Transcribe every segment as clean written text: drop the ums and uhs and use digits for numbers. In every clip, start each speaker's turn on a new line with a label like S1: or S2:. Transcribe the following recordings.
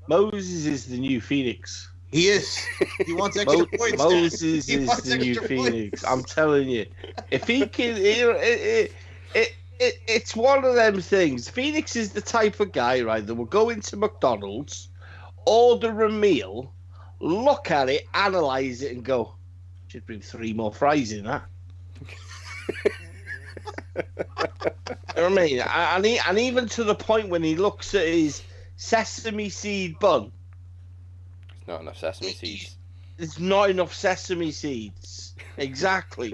S1: Moses is the new Phoenix.
S2: He is. He wants extra points.
S1: Moses is the new Phoenix. I'm telling you, if he can, it's one of them things. Phoenix is the type of guy, right, that will go into McDonald's, order a meal, look at it, analyze it, and go, should bring 3 more fries in that. You know what I mean? And even to the point when he looks at his sesame seed bun.
S3: Not enough sesame seeds.
S1: There's not enough sesame seeds. Exactly.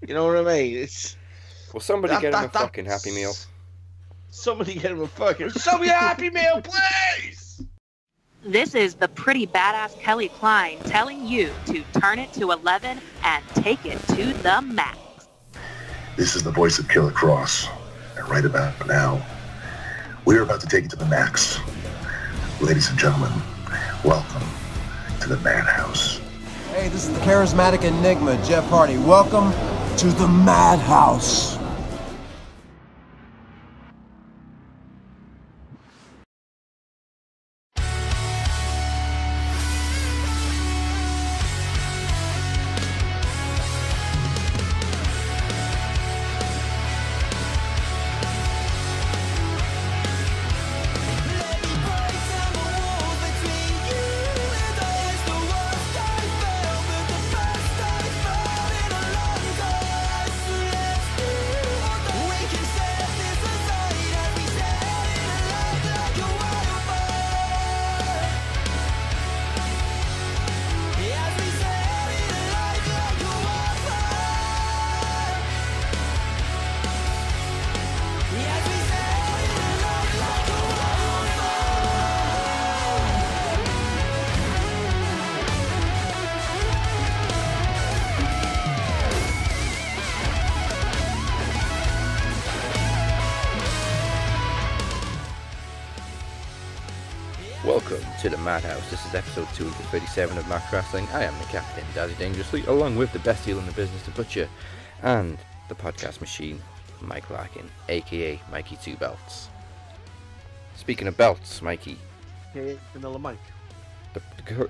S1: You know what I mean? It's.
S3: Well, somebody get him a fucking Happy Meal.
S1: Somebody get him a fucking. Somebody a Happy Meal, please!
S4: This is the pretty badass Kelly Klein telling you to turn it to 11 and take it to the max.
S5: This is the voice of Killer Cross. And right about now, we are about to take it to the max. Ladies and gentlemen, welcome to the Madhouse.
S6: Hey, this is the charismatic enigma, Jeff Hardy. Welcome to the Madhouse.
S3: Welcome to the Madhouse. This is episode 237 of Max Wrestling. I am the captain, Dazzy Dangerously, along with the best heel in the business, the Butcher, and the podcast machine, Mike Larkin, aka Mikey Two Belts. Speaking of belts, Mikey,
S1: Hey, Vanilla Mike.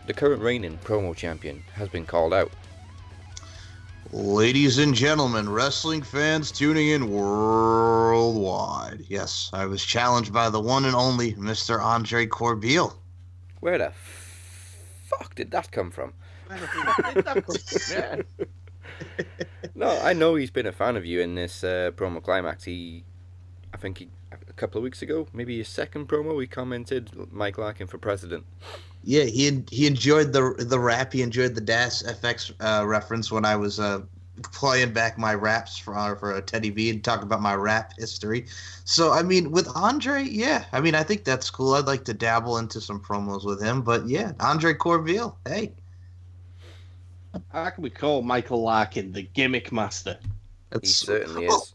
S3: the current reigning promo champion has been called out.
S2: Ladies and gentlemen, wrestling fans tuning in worldwide. Yes, I was challenged by the one and only Mr. Andre Corbeil.
S3: Where the fuck did that come from? No, I know he's been a fan of you in this promo climax. I think a couple of weeks ago, maybe his second promo, he commented Mike Larkin for president.
S2: Yeah, he enjoyed the rap. He enjoyed the Das FX reference when I was playing back my raps for Teddy V and talking about my rap history. So, I mean, with Andre, yeah. I mean, I think that's cool. I'd like to dabble into some promos with him. But, yeah, Andre Corbeil, hey.
S1: How can we call Michael Larkin the gimmick master?
S3: He certainly is.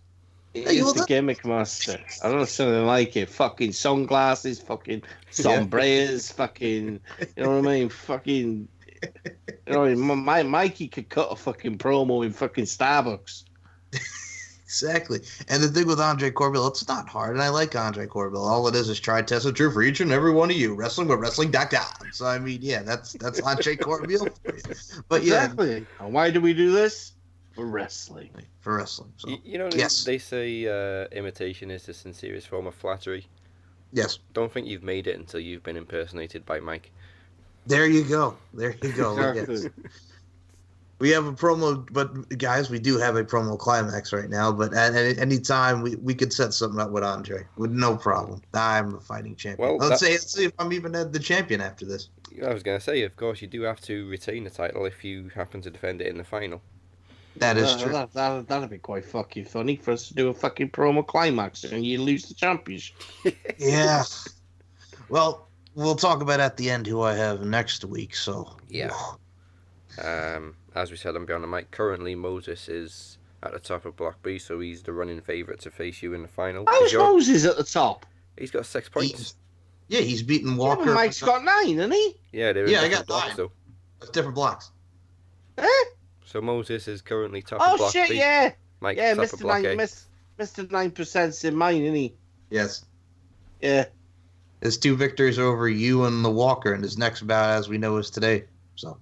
S1: He's the gimmick master. I don't know something like it. Fucking sunglasses, fucking sombreros, fucking, you know what I mean? Fucking, you know what I mean? Mikey could cut a fucking promo in fucking Starbucks.
S2: Exactly. And the thing with Andre Corbeil, it's not hard. And I like Andre Corbeil. All it is try, test, and true for each and every one of you. Wrestling with wrestling.com. So, I mean, yeah, that's Andre Corbeil. But, yeah.
S1: Exactly. And why do we do this? For wrestling.
S2: For wrestling. So.
S3: You know,
S2: yes.
S3: They say imitation is the sincerest form of flattery.
S2: Yes.
S3: Don't think you've made it until you've been impersonated by Mike.
S2: There you go. There you go.
S1: Exactly.
S2: Yes. We have a promo, but guys, we do have a promo climax right now. But at any time, we could set something up with Andre with no problem. I'm a fighting champion.
S3: Well,
S2: let's see if I'm even the champion after this.
S3: I was going to say, of course, you do have to retain the title if you happen to defend it in the final.
S2: That is true.
S1: That'd be quite fucking funny for us to do a fucking promo climax and you lose the championship.
S2: Yeah. Well, we'll talk about at the end who I have next week. So
S3: yeah. As we said on Beyond the Mic, currently Moses is at the top of Block B, so he's the running favourite to face you in the final.
S1: How's Moses at the top?
S3: He's got 6 points.
S2: He's beaten Walker.
S1: Yeah, Mike's got 9, hasn't he?
S3: Yeah,
S2: I got
S3: blocks,
S2: 9.
S3: though.
S2: Different blocks.
S3: So Moses is currently top
S1: Oh
S3: of Block
S1: shit,
S3: B.
S1: yeah.
S3: Mike's top of
S1: Mr.
S3: Block
S1: 9,
S3: A.
S1: Mr. 9%'s in mine, isn't he?
S2: Yes.
S1: Yeah.
S2: His 2 victories over you and the Walker, and his next bout, as we know, is today. So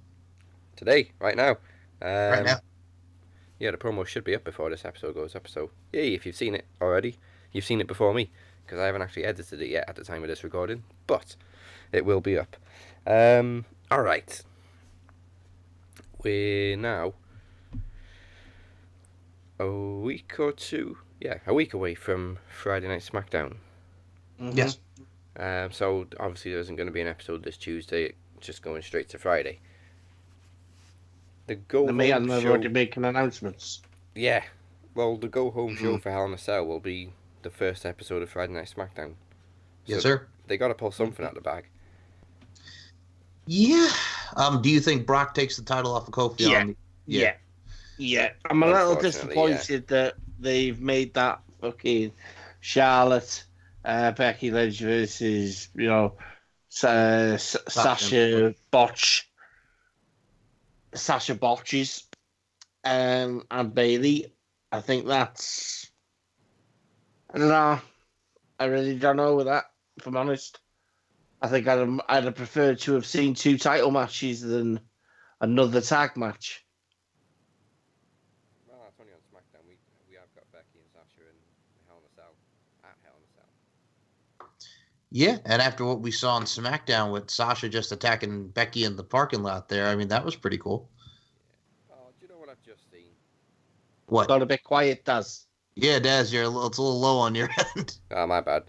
S3: Today, right now.
S2: right now.
S3: Yeah, the promo should be up before this episode goes up. So, yay, if you've seen it already, you've seen it before me, because I haven't actually edited it yet at the time of this recording, but it will be up. Alright. We're now a week or two, a week away from Friday Night SmackDown.
S1: Mm-hmm.
S2: Yes.
S3: So obviously there isn't going to be an episode this Tuesday, just going straight to Friday. The
S1: Man, they've already making announcements.
S3: Yeah. Well, the go home show for Hell in a Cell will be the first episode of Friday Night SmackDown.
S2: Yes, sir.
S3: They got to pull something out of the bag.
S2: Yeah. Do you think Brock takes the title off of Kofi?
S1: Yeah. I'm a little disappointed that they've made that fucking Charlotte, Becky Lynch versus, Sasha Botches, and Bailey. I think that's... I don't know. I really don't know with that, if I'm honest. I think I'd have preferred to have seen 2 title matches than another tag match.
S3: Well, that's only on SmackDown. We have got Becky and Sasha in Hell in a Cell, at Hell in a Cell.
S2: Yeah, and after what we saw on SmackDown with Sasha just attacking Becky in the parking lot there, I mean, that was pretty cool.
S3: Yeah. Oh, do you know what I've just seen?
S2: What?
S1: Got a bit quiet, Daz.
S2: Yeah, Daz, it's a little low on your end.
S3: Oh, my bad.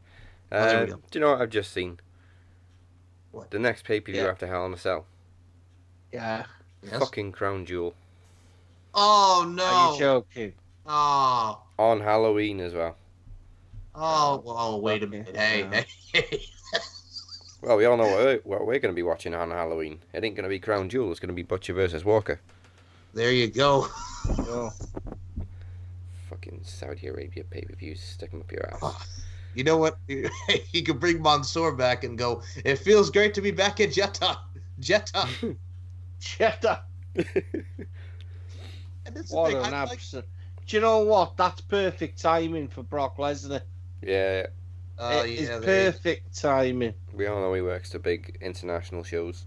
S2: There we go.
S3: Do you know what I've just seen?
S2: What?
S3: The next pay-per-view after Hell in a Cell.
S1: Yeah.
S2: Yes?
S3: Fucking Crown Jewel.
S2: Oh, no.
S1: Are you joking?
S2: Oh.
S3: On Halloween as well.
S2: Oh, wait a minute. Hey.
S3: Well, we all know what we're going to be watching on Halloween. It ain't going to be Crown Jewel. It's going to be Butcher versus Walker.
S2: There you go.
S1: Oh.
S3: Fucking Saudi Arabia pay-per-views. Stick them up your ass.
S2: You know what? You can bring Mansoor back and go, it feels great to be back in Jeddah.
S1: Jeddah. What an absolute... Do you know what? That's perfect timing for Brock Lesnar.
S3: Yeah.
S1: It's perfect timing.
S3: We all know he works the big international shows.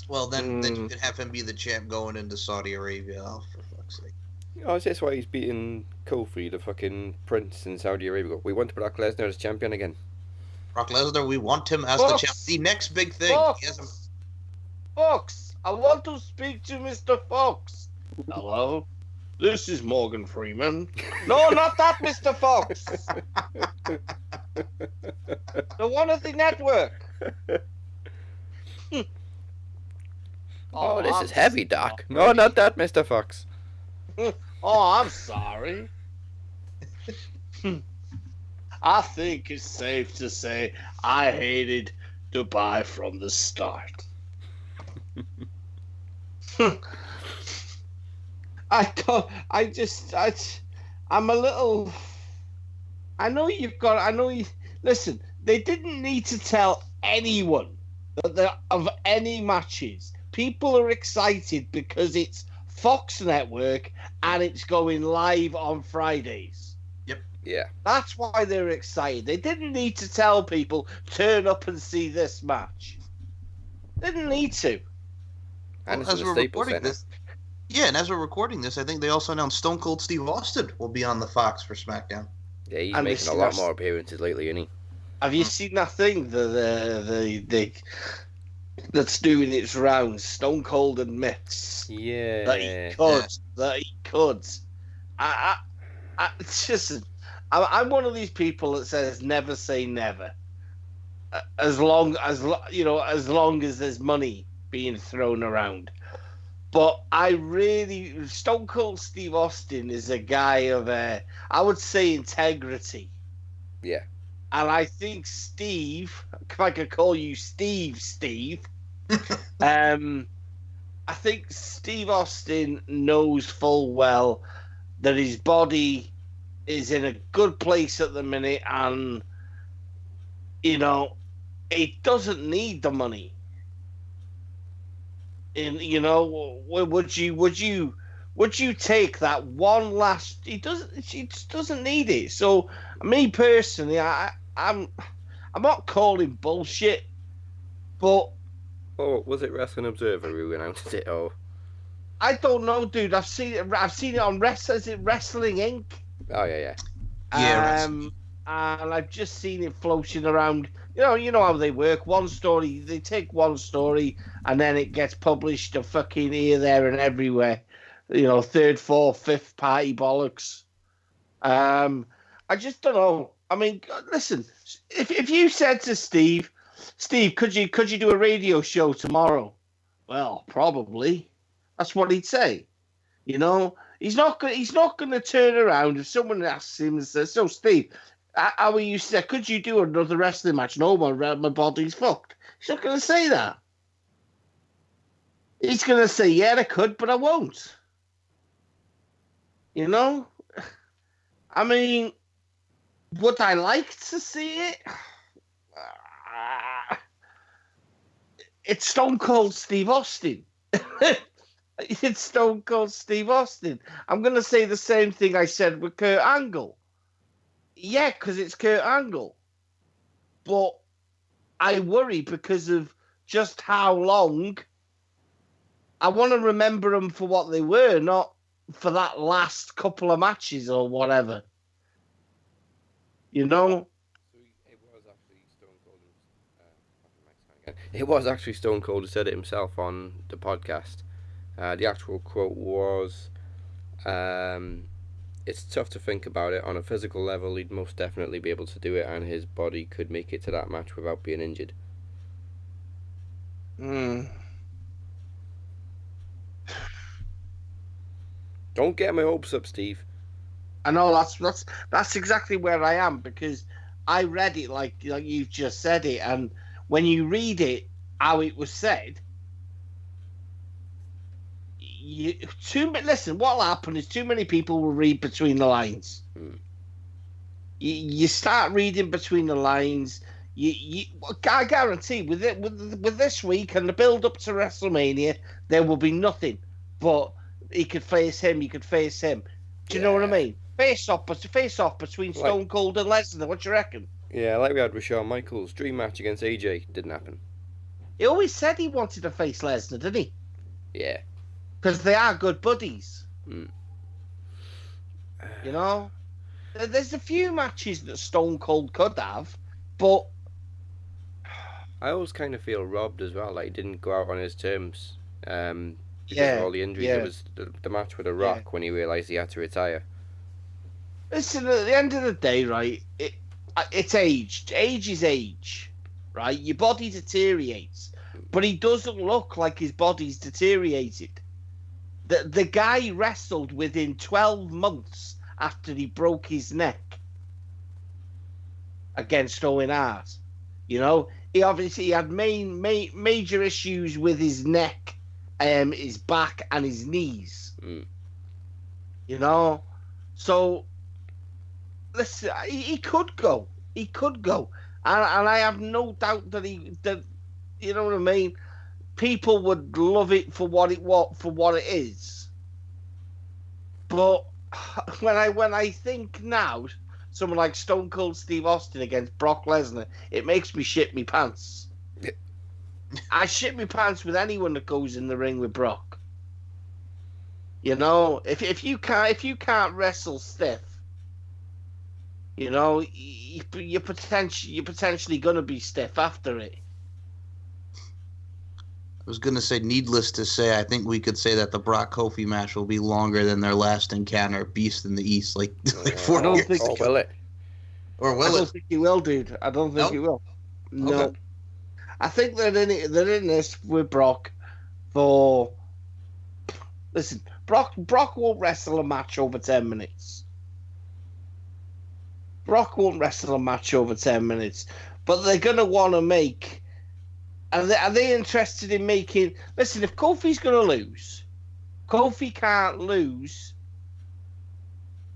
S2: Well, then you could have him be the champ going into Saudi Arabia. Oh, for fuck's sake.
S3: Oh, that's why he's beating Kofi, the fucking prince in Saudi Arabia. We want Brock Lesnar as champion again.
S2: Brock Lesnar, we want him as the champ. The next big thing.
S1: Fox, I want to speak to Mr. Fox. Hello? This is Morgan Freeman. No, not that Mr. Fox. The one of the network.
S3: Oh, this is heavy, Doc. No, not that, Mr. Fox.
S1: Oh, I'm sorry. I think it's safe to say I hated Dubai from the start. I'm a little... Listen, they didn't need to tell anyone that of any matches. People are excited because it's Fox Network and it's going live on Fridays.
S2: Yep.
S3: Yeah.
S1: That's why they're excited. They didn't need to tell people, turn up and see this match. They didn't need to.
S3: And
S2: as we're recording this, and as we're recording this, I think they also announced Stone Cold Steve Austin will be on the Fox for SmackDown.
S3: Yeah, he's making a lot more appearances lately, isn't he?
S1: Have you seen that thing? The that's doing its rounds. Stone Cold admits that he could. I'm one of these people that says never say never. As long as there's money being thrown around. But Stone Cold Steve Austin is a guy of I would say integrity.
S3: Yeah.
S1: And I think Steve, if I could call you Steve, I think Steve Austin knows full well that his body is in a good place at the minute, and it doesn't need the money. And would you take that one last? He just doesn't need it. So me personally, I'm I'm not calling bullshit, but
S3: Oh, was it Wrestling Observer who announced it? Oh,
S1: I don't know, dude. I've seen it on Is it Wrestling Inc?
S3: oh yeah.
S2: Yeah,
S1: And I've just seen it floating around. You know how they work. They take one story, and then it gets published to fucking here, there, and everywhere. Third, fourth, fifth party bollocks. I just don't know. I mean, listen, if you said to Steve, could you do a radio show tomorrow? Well, probably. That's what he'd say. He's not going to turn around if someone asks him and says, "So, Steve, how are you? Could you do another wrestling match?" "No, my body's fucked." He's not going to say that. He's going to say, "Yeah, I could, but I won't." I mean, would I like to see it? It's Stone Cold Steve Austin. It's Stone Cold Steve Austin. I'm going to say the same thing I said with Kurt Angle. Yeah, because it's Kurt Angle. But I worry because of just how long. I want to remember them for what they were, not for that last couple of matches or whatever.
S3: It was actually Stone Cold. It was actually Stone Cold who said it himself on the podcast. The actual quote was, "It's tough to think about it. On a physical level, he'd most definitely be able to do it, and his body could make it to that match without being injured." Don't get my hopes up, Steve.
S1: I know that's exactly where I am, because I read it like you've just said it, and when you read it how it was said, listen. What'll happen is too many people will read between the lines. You start reading between the lines. I guarantee with this week and the build up to WrestleMania, there will be nothing but he could face him. You could face him. Do you know what I mean? Face off between Stone Cold and Lesnar. What do you reckon?
S3: Yeah, like we had with Shawn Michaels, dream match against AJ didn't happen.
S1: He always said he wanted to face Lesnar, didn't he?
S3: Yeah.
S1: Because they are good buddies. There's a few matches that Stone Cold could have, but
S3: I always kind of feel robbed as well. Like he didn't go out on his terms. Because of all the injuries.
S1: Yeah.
S3: It was the match with The Rock when he realised he had to retire.
S1: Listen, at the end of the day, right, it's age. Age is age, right? Your body deteriorates. But he doesn't look like his body's deteriorated. The guy wrestled within 12 months after he broke his neck against Owen Hart. He obviously had major issues with his neck, his back, and his knees. So listen, he could go. He could go, and I have no doubt that you know what I mean. People would love it for what it is. But when I think now, someone like Stone Cold Steve Austin against Brock Lesnar, it makes me shit me pants. I shit me pants with anyone that goes in the ring with Brock. If you can't wrestle stiff, you're potentially gonna be stiff after it.
S2: I was going to say, needless to say, I think we could say that the Brock Kofi match will be longer than their last encounter, Beast in the East, like 4 years ago.
S3: Will it?
S2: Or will it?
S1: I don't think he will, dude. I don't think he will. No.
S2: Okay.
S1: I think they're in this with Brock for... Listen, Brock won't wrestle a match over 10 minutes. Brock won't wrestle a match over 10 minutes. But they're going to want to make... Are they interested in making... Listen, if Kofi's going to lose, Kofi can't lose,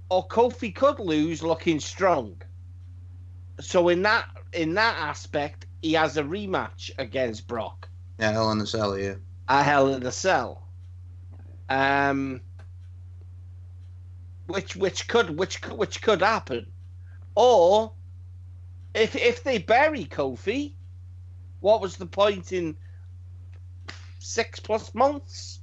S1: or Kofi could lose looking strong. So in that aspect, he has a rematch against Brock.
S2: Yeah, Hell in a Cell, yeah.
S1: A Hell in a Cell. Which could happen. Or if they bury Kofi, what was the point in 6+ months?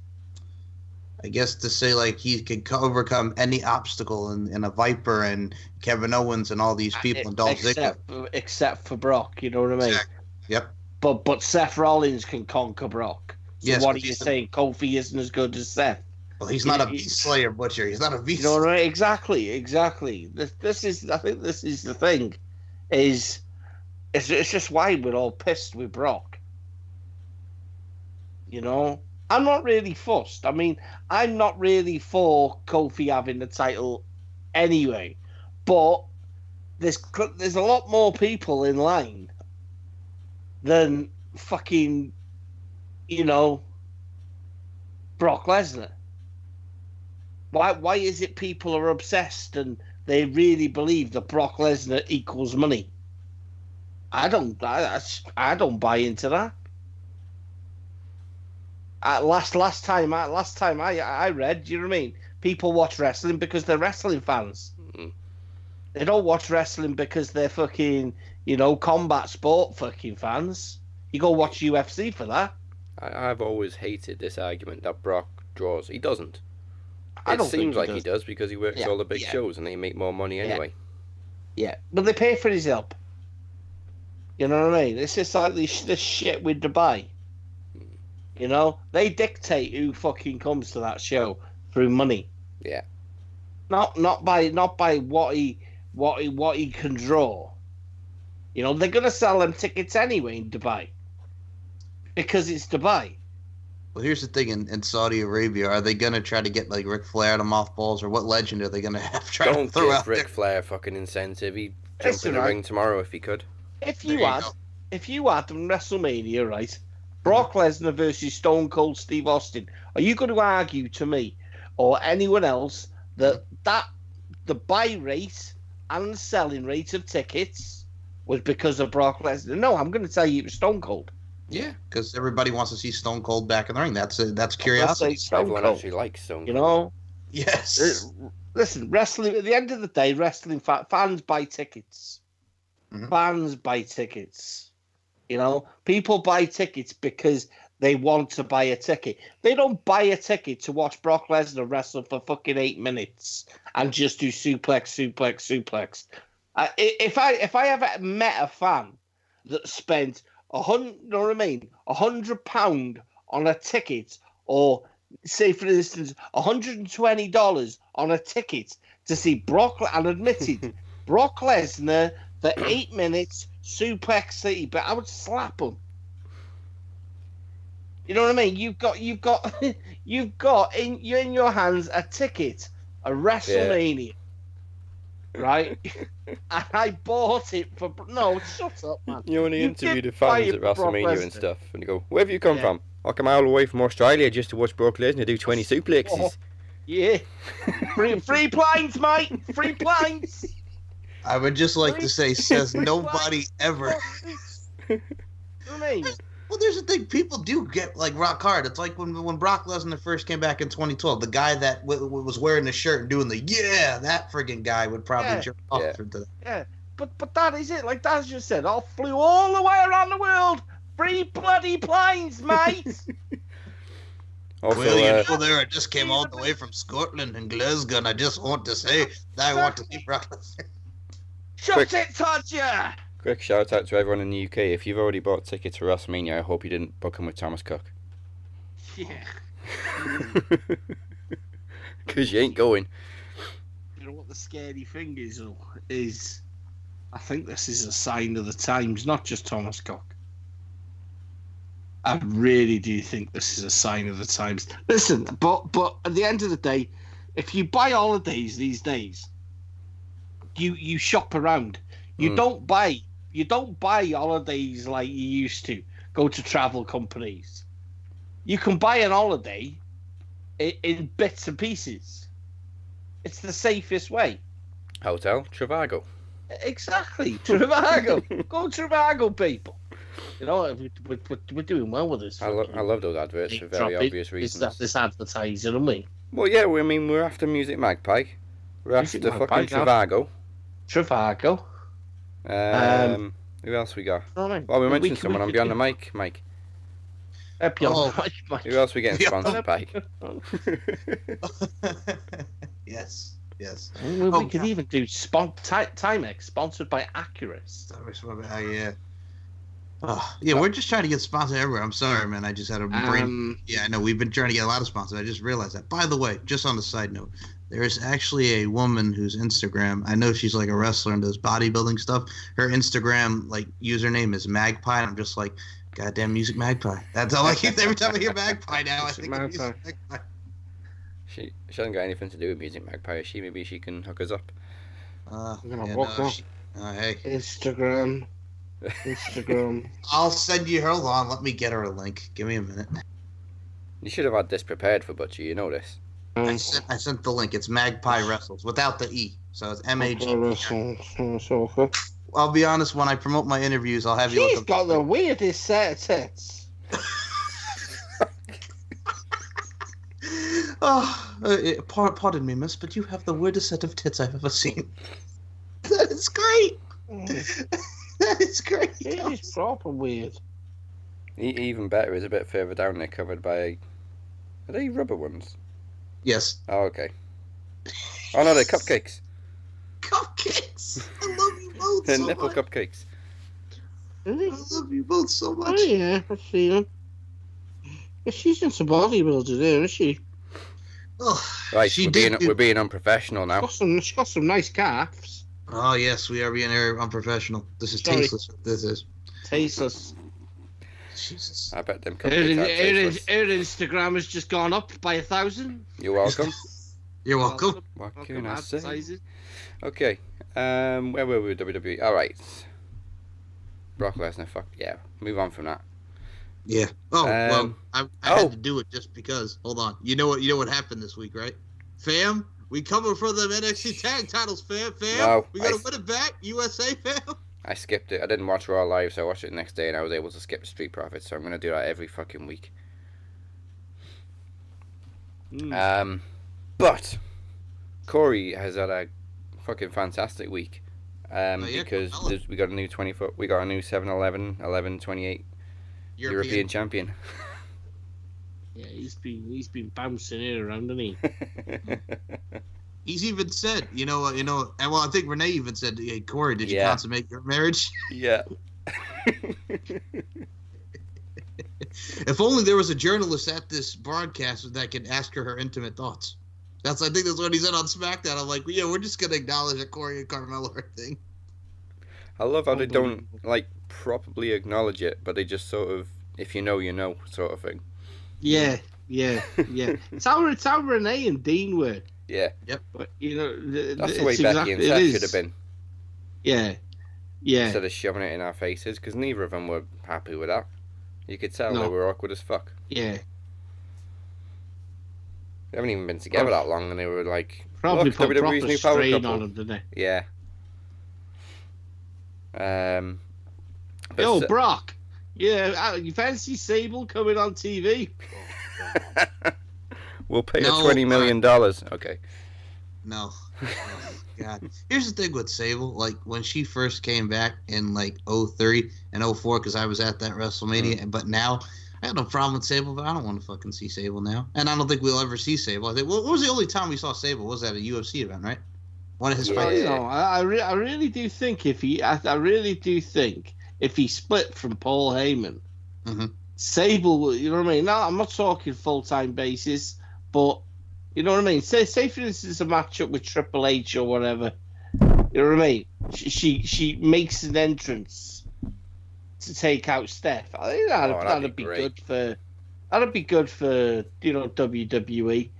S2: I guess to say like he could overcome any obstacle in a Viper and Kevin Owens and all these people and Dolph Ziggler.
S1: Except for Brock, you know what I mean?
S2: Exactly. Yep.
S1: But Seth Rollins can conquer Brock. So
S2: yes,
S1: what are you saying? Kofi isn't as good as Seth?
S2: Well, he's not a Beast Slayer Butcher. He's not a Beast.
S1: You know what I mean? Exactly. This is. I think this is the thing. It's just why we're all pissed with Brock. You know, I'm not really fussed. I mean, I'm not really for Kofi having the title anyway, but there's a lot more people in line than fucking, you know, Brock Lesnar. Why is it people are obsessed and they really believe that Brock Lesnar equals money? I don't buy into that. Last time I read, do you know what I mean? People watch wrestling because they're wrestling fans.
S3: Mm-hmm.
S1: They don't watch wrestling because they're fucking, you know, combat sport fucking fans. You go watch UFC for that.
S3: I've always hated this argument that Brock draws. He doesn't.
S1: It
S3: seems like he does because he works all the big
S1: yeah.
S3: shows and they make more money anyway.
S1: Yeah, but they pay for his help. You know what I mean? It's just like this shit with Dubai. You know, they dictate who fucking comes to that show through money.
S3: Yeah.
S1: Not by what he can draw. You know, they're gonna sell them tickets anyway in Dubai because it's Dubai.
S2: Well, here's the thing: in Saudi Arabia, are they gonna try to get like Ric Flair to mothballs, or what legend are they gonna have try to throw out there?
S3: Ric Flair fucking incentive. He'd jump in the ring tomorrow if he could.
S1: If you had on WrestleMania, right, Brock Lesnar versus Stone Cold Steve Austin, are you going to argue to me or anyone else that the buy rate and the selling rate of tickets was because of Brock Lesnar? No, I'm going to tell you it was Stone Cold.
S2: Yeah, because everybody wants to see Stone Cold back in the ring. That's curiosity.
S3: Everyone actually likes Stone Cold.
S1: You know?
S2: Yes.
S1: Listen, wrestling, at the end of the day, wrestling fans buy tickets. Mm-hmm. Fans buy tickets. You know? People buy tickets because they want to buy a ticket. They don't buy a ticket to watch Brock Lesnar wrestle for fucking 8 minutes and just do suplex. If I ever met a fan that spent £100 on a ticket, or say for instance $120 on a ticket to see Brock, and admitted Brock Lesnar for 8 minutes suplex City, but I would slap him. You know what I mean? You've got in your hands a ticket, a WrestleMania. Yeah. Right? And I bought it for... No, shut up, man.
S3: You only interview the fans at WrestleMania and stuff, and you go, where have you come from? I come all the way from Australia just to watch Brock Lesnar do 20 suplexes.
S1: Oh, yeah. Free planes, mate. Free planes.
S2: I would just like to say, says nobody ever.
S1: You know what I mean?
S2: Well, there's the thing. People do get like rock hard. It's like when Brock Lesnar first came back in 2012. The guy that was wearing the shirt and doing the that friggin' guy would probably jump off into that.
S1: Yeah, but that is it. Like Daz just said, I flew all the way around the world. Free bloody planes, mate.
S2: Also, people there just came all the way from Scotland and Glasgow, and I just want to say that I want to see Brock Lesnar.
S1: Shut it, Todger!
S3: Quick shout out to everyone in the UK. If you've already bought tickets for WrestleMania, I hope you didn't book them with Thomas Cook.
S1: Yeah.
S3: Because you ain't going.
S1: You know what the scary thing is, though? Is I think this is a sign of the times, not just Thomas Cook. I really do think this is a sign of the times. Listen, but at the end of the day, if you buy holidays these days, you shop around. You don't buy holidays like you used to. Go to travel companies. You can buy an holiday in bits and pieces. It's the safest way.
S3: Hotel Trivago.
S1: Exactly, Trivago. Go Trivago, people. You know, we're doing well with this.
S3: I love those adverts for very obvious reasons.
S1: This advertising, aren't we?
S3: Well, yeah, we're after Music Magpie. We're after fucking Trivago.
S1: Trivago.
S3: Who else we got?
S1: I mean,
S3: Well, we mentioned someone on Beyond the Mic, Mike.
S1: Beyond the Mic.
S3: Who else we getting sponsored by?
S2: Yes.
S1: We could even do Timex, sponsored by Accurus.
S2: Yeah. Yeah, we're just trying to get sponsored everywhere. I'm sorry, man. I just had a brain. Yeah, I know. We've been trying to get a lot of sponsors. I just realized that. By the way, just on a side note, there's actually a woman whose Instagram, I know she's like a wrestler and does bodybuilding stuff. Her Instagram like username is Magpie. And I'm just like, goddamn Music Magpie. That's all I keep every time I hear Magpie now. I think of Music Magpie.
S3: She hasn't got anything to do with Music Magpie. Maybe she can hook us up.
S2: Hey.
S1: Instagram.
S2: I'll send you her. Hold on, let me get her a link. Give me a minute.
S3: You should have had this prepared for Butcher. You know this.
S2: I sent the link. It's Magpie Wrestles without the E, so it's MAG. I'll be honest. When I promote my interviews, I'll have you.
S1: She's got the weirdest set of tits.
S2: Pardon me, miss, but you have the weirdest set of tits I've ever seen. That is great. That is great.
S1: It's proper weird.
S3: Even better is a bit further down. They're covered by. Are they rubber ones?
S2: Yes.
S3: Oh, okay. Oh no, they're cupcakes.
S2: Cupcakes. I love you both.
S3: They're
S2: so
S3: nipple
S2: much.
S3: cupcakes.
S2: I love you both so much.
S1: Oh yeah, I've seen them. She's into bodybuilder there, isn't she?
S2: Oh,
S3: Right, we're being unprofessional now.
S1: She's got some nice calves.
S2: Oh yes, we are being very unprofessional. This is tasteless. This is
S1: tasteless.
S2: Jesus.
S3: I bet them cupcakes are tasteless.
S1: Her Instagram has just gone up by 1,000.
S3: You're welcome.
S2: You're welcome.
S3: What can I say? Okay. Where were we with WWE? All right. Brock Lesnar. Fuck yeah. Move on from that.
S2: Yeah. Oh well, I had to do it just because. Hold on. You know what happened this week, right? Fam, we coming for the NXT tag titles, fam.
S3: No,
S2: we gotta win it back, USA, fam.
S3: I skipped it. I didn't watch Raw live, so I watched it the next day, and I was able to skip Street Profits. So I'm gonna do that every fucking week. But Corey has had a fucking fantastic week. Because we got a new 20-foot, we got a new 7'11", 11'28" European champion.
S1: Yeah, he's been bouncing it around, hasn't he?
S2: He's even said, and well, I think Renee even said, "Hey, Corey, did you consummate your marriage?"
S3: Yeah.
S2: If only there was a journalist at this broadcast that could ask her intimate thoughts. I think that's what he said on SmackDown. I'm like, yeah, we're just gonna acknowledge that Corey and Carmelo are a thing.
S3: I love how they don't properly acknowledge it, but they just sort of, if you know, you know, sort of thing.
S1: Yeah. It's how Renee and Dean were.
S3: Yeah.
S2: Yep.
S1: But
S3: that's the way Becky and Seth should have been.
S1: Yeah.
S3: Instead of shoving it in our faces, because neither of them were happy with that. You could tell they were awkward as fuck.
S1: Yeah.
S3: They haven't even been together that long, and they were like,
S1: probably
S3: look,
S1: put
S3: WWE's new power
S1: strain
S3: couple.
S1: on them, didn't they?
S3: Yeah.
S1: Yo, Brock. Yeah, you fancy Sable coming on TV?
S3: We'll pay her $20 million. Okay.
S2: No. Oh, God. Here's the thing with Sable. Like, when she first came back in, 03 and 04, because I was at that WrestleMania, but now, I have no problem with Sable, but I don't want to fucking see Sable now. And I don't think we'll ever see Sable. I think, what was the only time we saw Sable? Was at a UFC event, right? One of his fights.
S1: No, I really do think if he split from Paul Heyman, Sable, you know what I mean? Now, I'm not talking full-time basis, but you know what I mean? Say for instance, a matchup with Triple H or whatever. You know what I mean? She makes an entrance to take out Steph. I think that'd be good for WWE.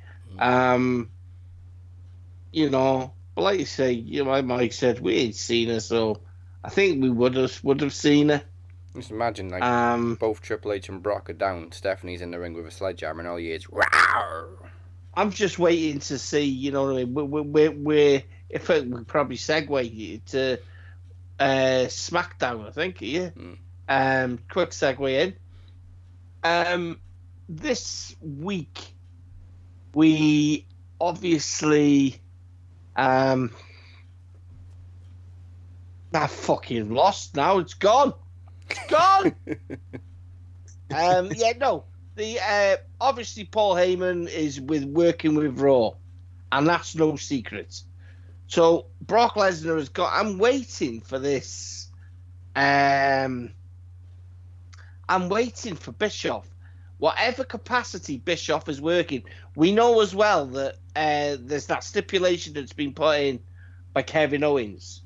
S1: But like you say, like Mike said, we ain't seen her, so I think we would have seen her.
S3: Just imagine both Triple H and Brock are down. Stephanie's in the ring with a sledgehammer, and all you hear is "Rawr."
S1: I'm just waiting to see. You know what I mean? We're if we probably segue to SmackDown, I think. Yeah. Quick segue in. This week we obviously I fucking lost now. It's gone. It's gone. Yeah, no. The obviously Paul Heyman is working with Raw, and that's no secret. So Brock Lesnar has got. I'm waiting for this. I'm waiting for Bischoff. Whatever capacity Bischoff is working, we know as well that there's that stipulation that's been put in by Kevin Owens.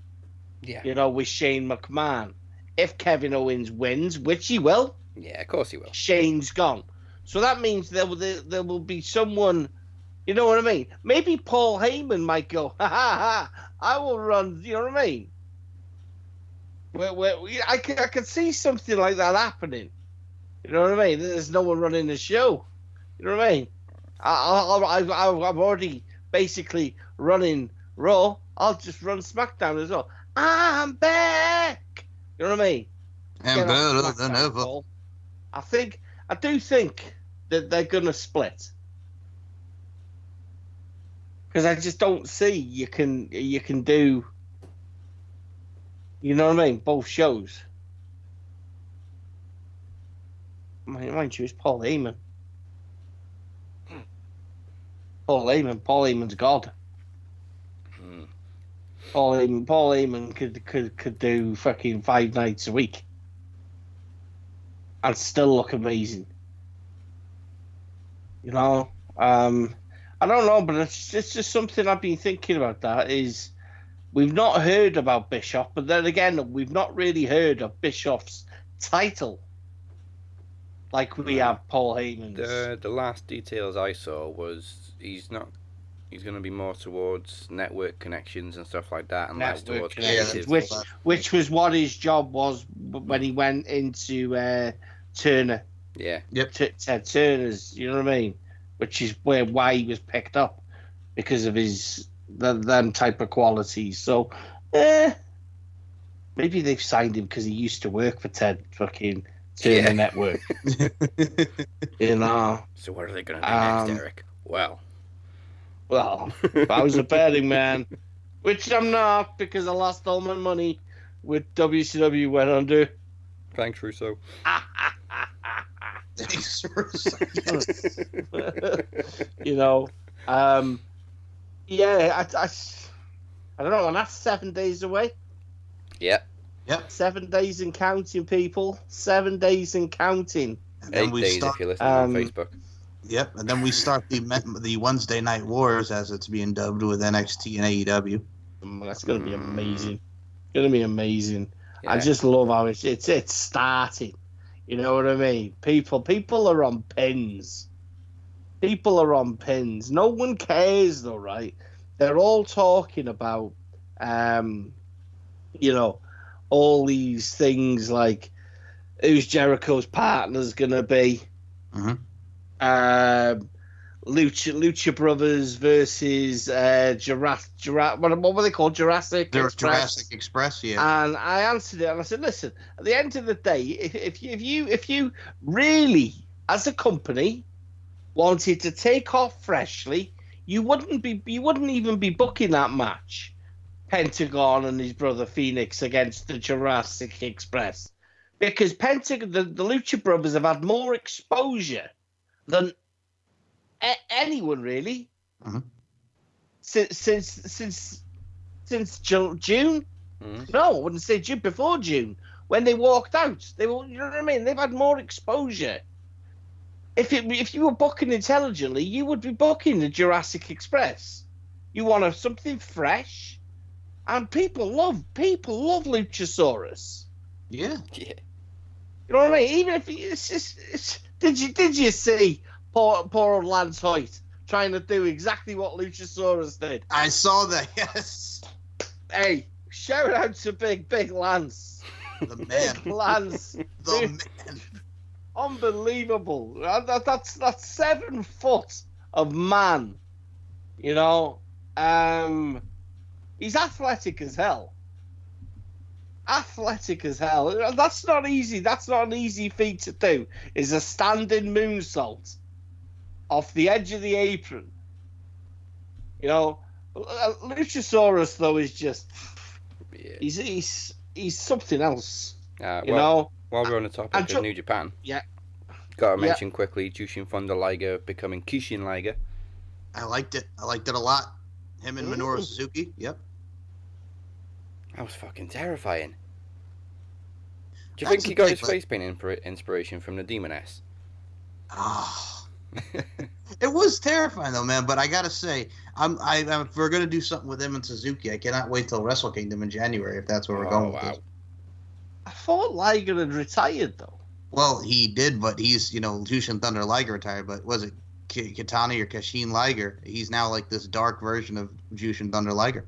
S3: Yeah.
S1: You know, with Shane McMahon. If Kevin Owens wins, which he will.
S3: Yeah, of course he will.
S1: Shane's gone. So that means there will be someone, you know what I mean? Maybe Paul Heyman might go, ha ha ha, I will run, you know what I mean? I could see something like that happening. You know what I mean? There's no one running the show. You know what I mean? I'm already basically running Raw. I'll just run SmackDown as well. I'm back. You know what I mean?
S2: And better than ever.
S1: I do think that they're gonna split, because I just don't see you can do. You know what I mean? Both shows. Mind you, it's Paul Heyman. Paul Heyman's God. Paul Heyman could do fucking 5 nights a week and still look amazing. You know, I don't know, but it's just something I've been thinking about. That is, we've not heard about Bischoff, but then again, we've not really heard of Bischoff's title like we have Paul Heyman's.
S3: The last details I saw was he's going to be more towards network connections and stuff like that, and less towards creative.
S1: Which was what his job was when he went into Turner.
S3: Yeah.
S2: Yep.
S1: Ted Turner's, you know what I mean? Which is why he was picked up, because of his them type of qualities. So, maybe they've signed him because he used to work for Ted fucking Turner Network. You know.
S3: So what are they going to do next, Eric?
S1: Well, if I was a betting man, which I'm not, because I lost all my money with WCW went under.
S3: Thanks, Russo.
S2: Thanks, Russo.
S1: You know, yeah, I don't know, and that's 7 days away.
S3: Yep.
S1: 7 days and counting, people. 7 days and counting.
S2: And
S3: 8 days if you're listening on Facebook.
S2: Yep, and then we start the Wednesday Night Wars, as it's being dubbed, with NXT and AEW.
S1: That's going to be amazing. Going to be amazing.
S3: Yeah.
S1: I just love how it's starting. You know what I mean? People are on pins. People are on pins. No one cares, though, right? They're all talking about, you know, all these things like who's Jericho's partner's going to be.
S2: Mm-hmm.
S1: Lucha Brothers versus what were they called? Jurassic Express.
S2: Jurassic Express, yeah.
S1: And I answered it, and I said, "Listen, at the end of the day, if you really, as a company, wanted to take off freshly, you wouldn't even be booking that match, Pentagon and his brother Phoenix against the Jurassic Express, because the Lucha Brothers have had more exposure than anyone really,
S2: mm-hmm.
S1: since June.
S3: Mm-hmm.
S1: No, I wouldn't say June. Before June, when they walked out, you know what I mean. They've had more exposure. If you were booking intelligently, you would be booking the Jurassic Express. You want something fresh, and people love Luchasaurus.
S2: Yeah.
S1: You know what I mean? Even if it's did you see poor old Lance Hoyt trying to do exactly what Luchasaurus did?
S2: I saw that. Yes.
S1: Hey, shout out to big Lance.
S2: The man.
S1: Big Lance.
S2: The man.
S1: Unbelievable. That's 7 foot of man. You know, he's athletic as hell. Athletic as hell. That's not easy. That's not an easy feat to do. Is a standing moonsault off the edge of the apron. You know, Luchasaurus though is just
S3: Yeah.
S1: He's something else.
S3: While we're on the topic of New Japan, gotta mention quickly Jushin Thunder Liger becoming Kishin Liger.
S2: I liked it. I liked it a lot. Him and Minoru Suzuki. Yep.
S3: That was fucking terrifying. Do you think he got his face paint inspiration from the Demon S?
S2: Oh. It was terrifying though, man. But I gotta say, if we're gonna do something with him and Suzuki, I cannot wait till Wrestle Kingdom in January if that's where we're going with this.
S1: I thought Liger had retired though.
S2: Well, he did, but he's Jushin Thunder Liger retired. But was it Kitani or Kashin Liger? He's now like this dark version of Jushin Thunder Liger,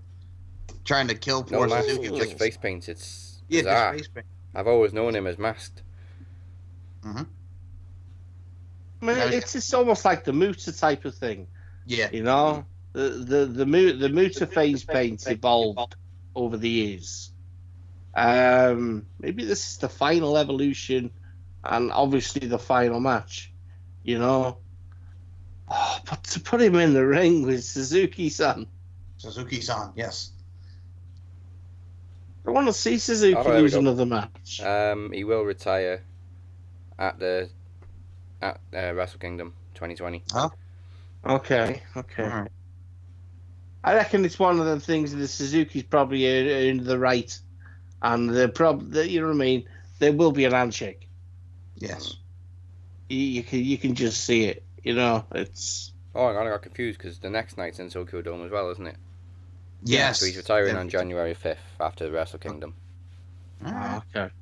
S2: trying to kill poor Suzuki.
S3: Just face paint. It's
S2: just face paint.
S3: I've always known him as masked.
S2: Mm-hmm.
S1: I mean, it's almost like the Muta type of thing.
S2: Yeah.
S1: The Muta face paint evolved over the years. Maybe this is the final evolution, and obviously the final match. But to put him in the ring with Suzuki-san.
S2: Suzuki-san, yes.
S1: I want to see Suzuki lose another match.
S3: He will retire at Wrestle Kingdom 2020.
S2: Oh.
S1: Okay.
S2: All right.
S1: I reckon it's one of the things that Suzuki's probably earned the right, and you know what I mean. There will be an handshake.
S2: Yes.
S1: You can just see it. It's.
S3: Oh, I got confused because the next night's in Tokyo Dome as well, isn't it?
S2: Yes.
S3: So he's retiring on January 5th after Wrestle Kingdom.
S2: All right.
S1: Okay.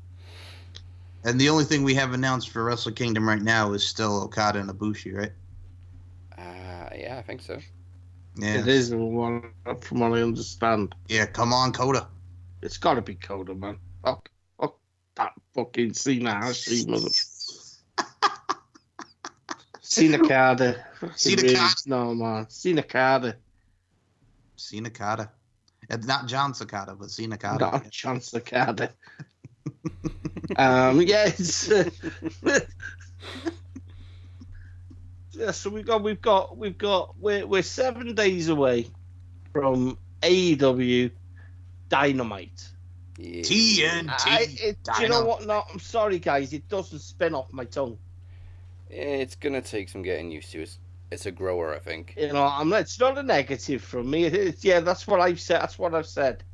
S2: And the only thing we have announced for Wrestle Kingdom right now is still Okada and Ibushi, right?
S3: Yeah, I think so.
S1: Yeah. It is from what I understand.
S2: Yeah, come on, Coda.
S1: It's got to be Coda, man. Fuck that fucking Cena Hashi mother. Cena Carter. No, man. Cena Carter.
S2: Cena Carter. Not John Cicada, but Cena Carter.
S1: Not John Cicada. It's so we're 7 days away from AEW Dynamite.
S3: Yeah.
S2: TNT.
S1: Do you know what? No, I'm sorry, guys. It doesn't spin off my tongue.
S3: It's gonna take some getting used to. It's a grower, I think.
S1: It's not a negative from me. That's what I've said. That's what I've said.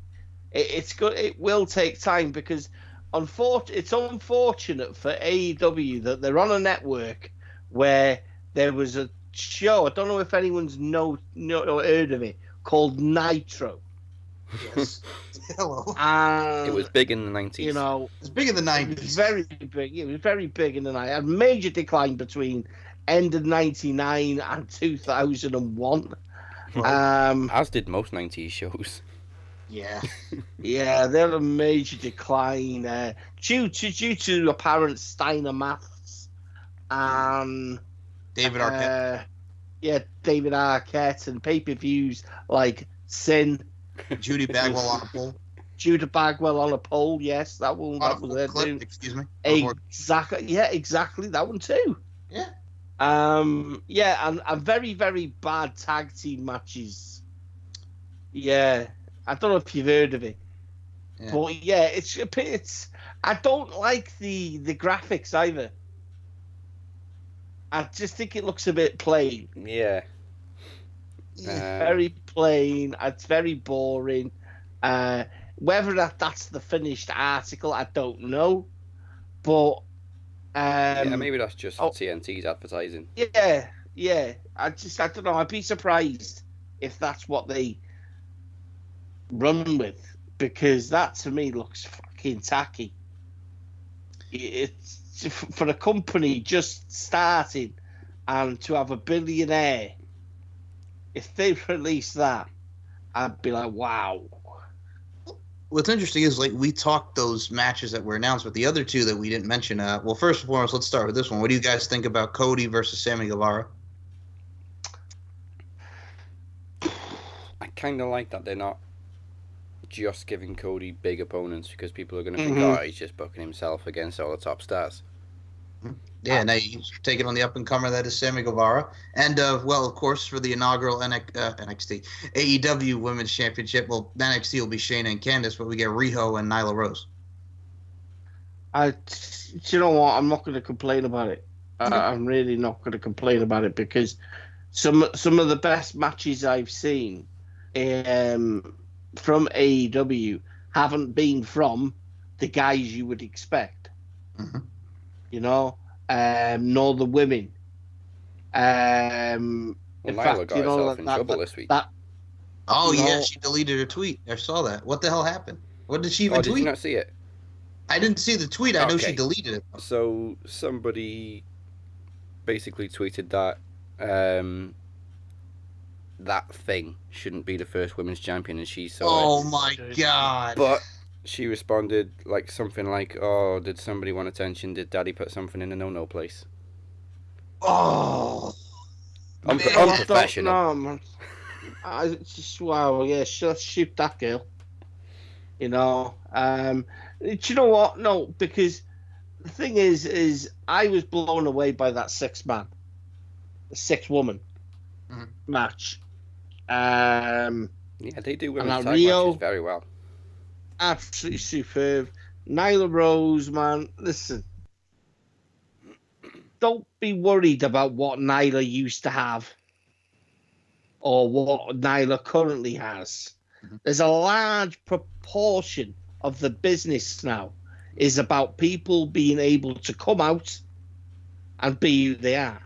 S1: It's good. It will take time because, it's unfortunate for AEW that they're on a network where there was a show. I don't know if anyone's heard of it, called Nitro.
S2: Yes. Hello.
S3: It was big in the 90s.
S2: It was big in the 90s.
S1: It was very big. It was very big in the 90s. A major decline between end of 99 and 2001.
S2: Right.
S3: As did most 90s shows.
S2: Yeah.
S1: Yeah, they're a major decline due to apparent Steiner maths and
S2: David Arquette.
S1: David Arquette and pay-per-views like Sin.
S2: Judy Bagwell on a pole.
S1: Judy Bagwell on a pole, yes, that was it.
S2: Excuse me.
S1: Exactly. Yeah, exactly. That one too.
S2: Yeah.
S1: And very, very bad tag team matches. Yeah. I don't know if you've heard of it.
S2: Yeah.
S1: But yeah, it's I don't like the graphics either. I just think it looks a bit plain.
S3: Yeah.
S1: Very plain. It's very boring. Whether that's the finished article, I don't know. But
S3: maybe that's just TNT's advertising.
S1: Yeah. I don't know. I'd be surprised if that's what they run with, because that to me looks fucking tacky. It's for a company just starting and to have a billionaire. If they release that, I'd be like, wow.
S2: What's interesting is, like, we talked those matches that were announced, but the other two that we didn't mention. Well, first and foremost, let's start with this one. What do you guys think about Cody versus Sammy Guevara?
S3: I kind of like that they're not just giving Cody big opponents, because people are going to think, he's just booking himself against all the top stars.
S2: Yeah, now he's taking on the up-and-comer that is Sammy Guevara. And, well, of course, for the inaugural NXT, AEW Women's Championship, well, NXT will be Shayna and Candice, but we get Riho and Nyla Rose.
S1: You know what? I'm not going to complain about it.
S2: Okay.
S1: I'm really not going to complain about it because some of the best matches I've seen from AEW haven't been from the guys you would expect.
S2: Mm-hmm.
S1: You know, nor the women. In
S3: Nyla
S1: fact,
S3: got
S1: you know
S3: herself in trouble this week.
S2: Oh,
S1: you
S2: yeah,
S1: know-
S2: she deleted her tweet. I saw that. What the hell happened? What did she even
S3: Oh,
S2: tweet?
S3: did you not see it?
S2: I didn't see the tweet. I know she
S3: Okay.
S2: deleted it.
S3: So somebody basically tweeted that that thing shouldn't be the first women's champion, and she saw
S2: Oh,
S3: it.
S2: my God.
S3: But she responded like something like, "Oh, did somebody want attention? Did Daddy put something in the no-no place?"
S2: Oh.
S3: Unprofessional.
S1: No, man. I just wow, yeah, shoot that girl. You know, do you know what? No, because the thing is I was blown away by that six-woman match.
S3: Yeah, they do women's
S1: And
S3: tag
S1: Rio-
S3: matches very well.
S1: Absolutely superb. Nyla Rose, man, listen. Don't be worried about what Nyla used to have or what Nyla currently has.
S2: Mhm.
S1: There's a large proportion of the business now is about people being able to come out and be who they are.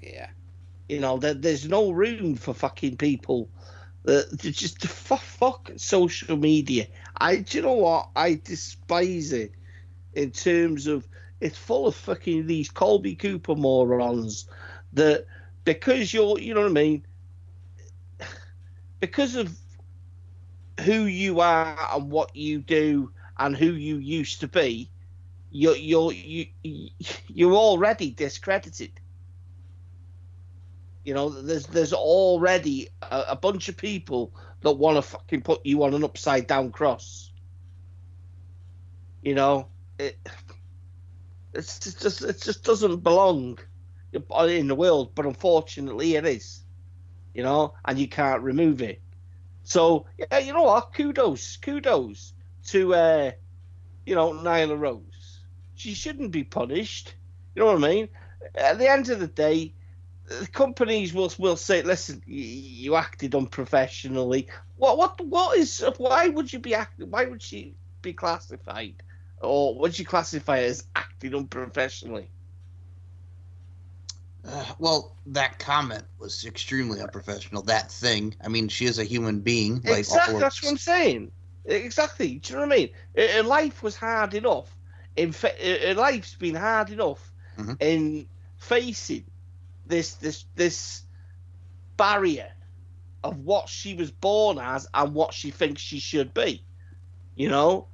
S3: Yeah.
S1: You know, there's no room for fucking people that just fuck social media. Do you know what? I despise it in terms of it's full of fucking these Colby Cooper morons that because you know what I mean, because of who you are and what you do and who you used to be, you're already discredited. You know, there's already a bunch of people that want to fucking put you on an upside down cross. You know, it just doesn't belong in the world, but unfortunately it is. You know, and you can't remove it. So yeah, you know what? Kudos to you know, Nyla Rose. She shouldn't be punished. You know what I mean? At the end of the day, the companies will say, "Listen, you acted unprofessionally." What is? Why would you be acting? Why would she be classified, or would you classify it as acting unprofessionally?
S2: Well, that comment was extremely unprofessional. That thing. I mean, she is a human being. Like
S1: Exactly,
S2: all of
S1: that's
S2: us.
S1: what I'm saying. Exactly. Do you know what I mean? Her life was hard enough. Her life's been hard enough
S2: Mhm.
S1: in facing this barrier of what she was born as and what she thinks she should be. You know,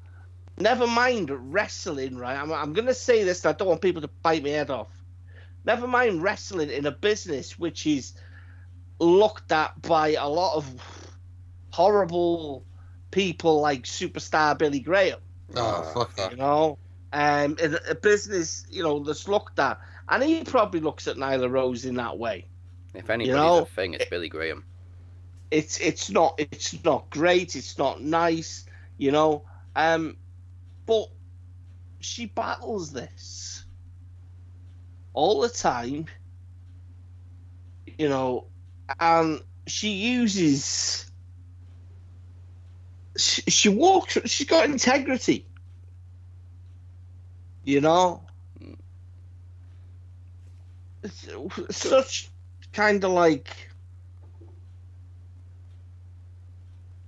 S1: never mind wrestling. Right? I'm going to say this. And I don't want people to bite my head off. Never mind wrestling in a business which is looked at by a lot of horrible people like superstar Billy Graham.
S2: Oh, fuck that.
S1: You know, in a business, you know, that's looked at, and he probably looks at Nyla Rose in that way.
S3: If anybody's
S1: know,
S3: a thing, it's Billy Graham.
S1: It's not great. It's not nice. You know, but she battles this all the time. You know, and she uses. She walks. She's got integrity. You know, it's such kind of like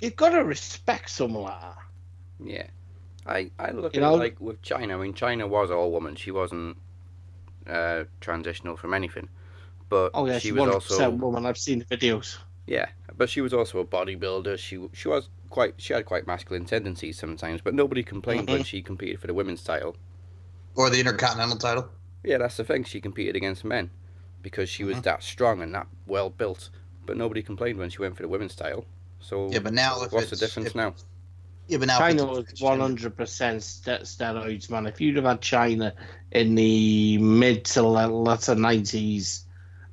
S1: you've got to respect someone like that.
S3: Yeah. I look
S1: You
S3: at
S1: know?
S3: it like with China. I mean, China was all woman. She wasn't transitional from anything. But
S1: Oh yeah,
S3: she
S1: she's
S3: was
S1: 100%
S3: also
S1: woman. I've seen the videos.
S3: yeah, but she was also a bodybuilder. She had quite masculine tendencies sometimes, but nobody complained when she competed for the women's title.
S2: Or the Intercontinental title.
S3: Yeah, that's the thing. She competed against men because she was that strong and that well built. But nobody complained when she went for the women's title. So
S2: Yeah, but now
S3: what's the difference now?
S2: Yeah, but now
S1: China was 100% steroids, man. If you'd have had China in the mid to latter 90s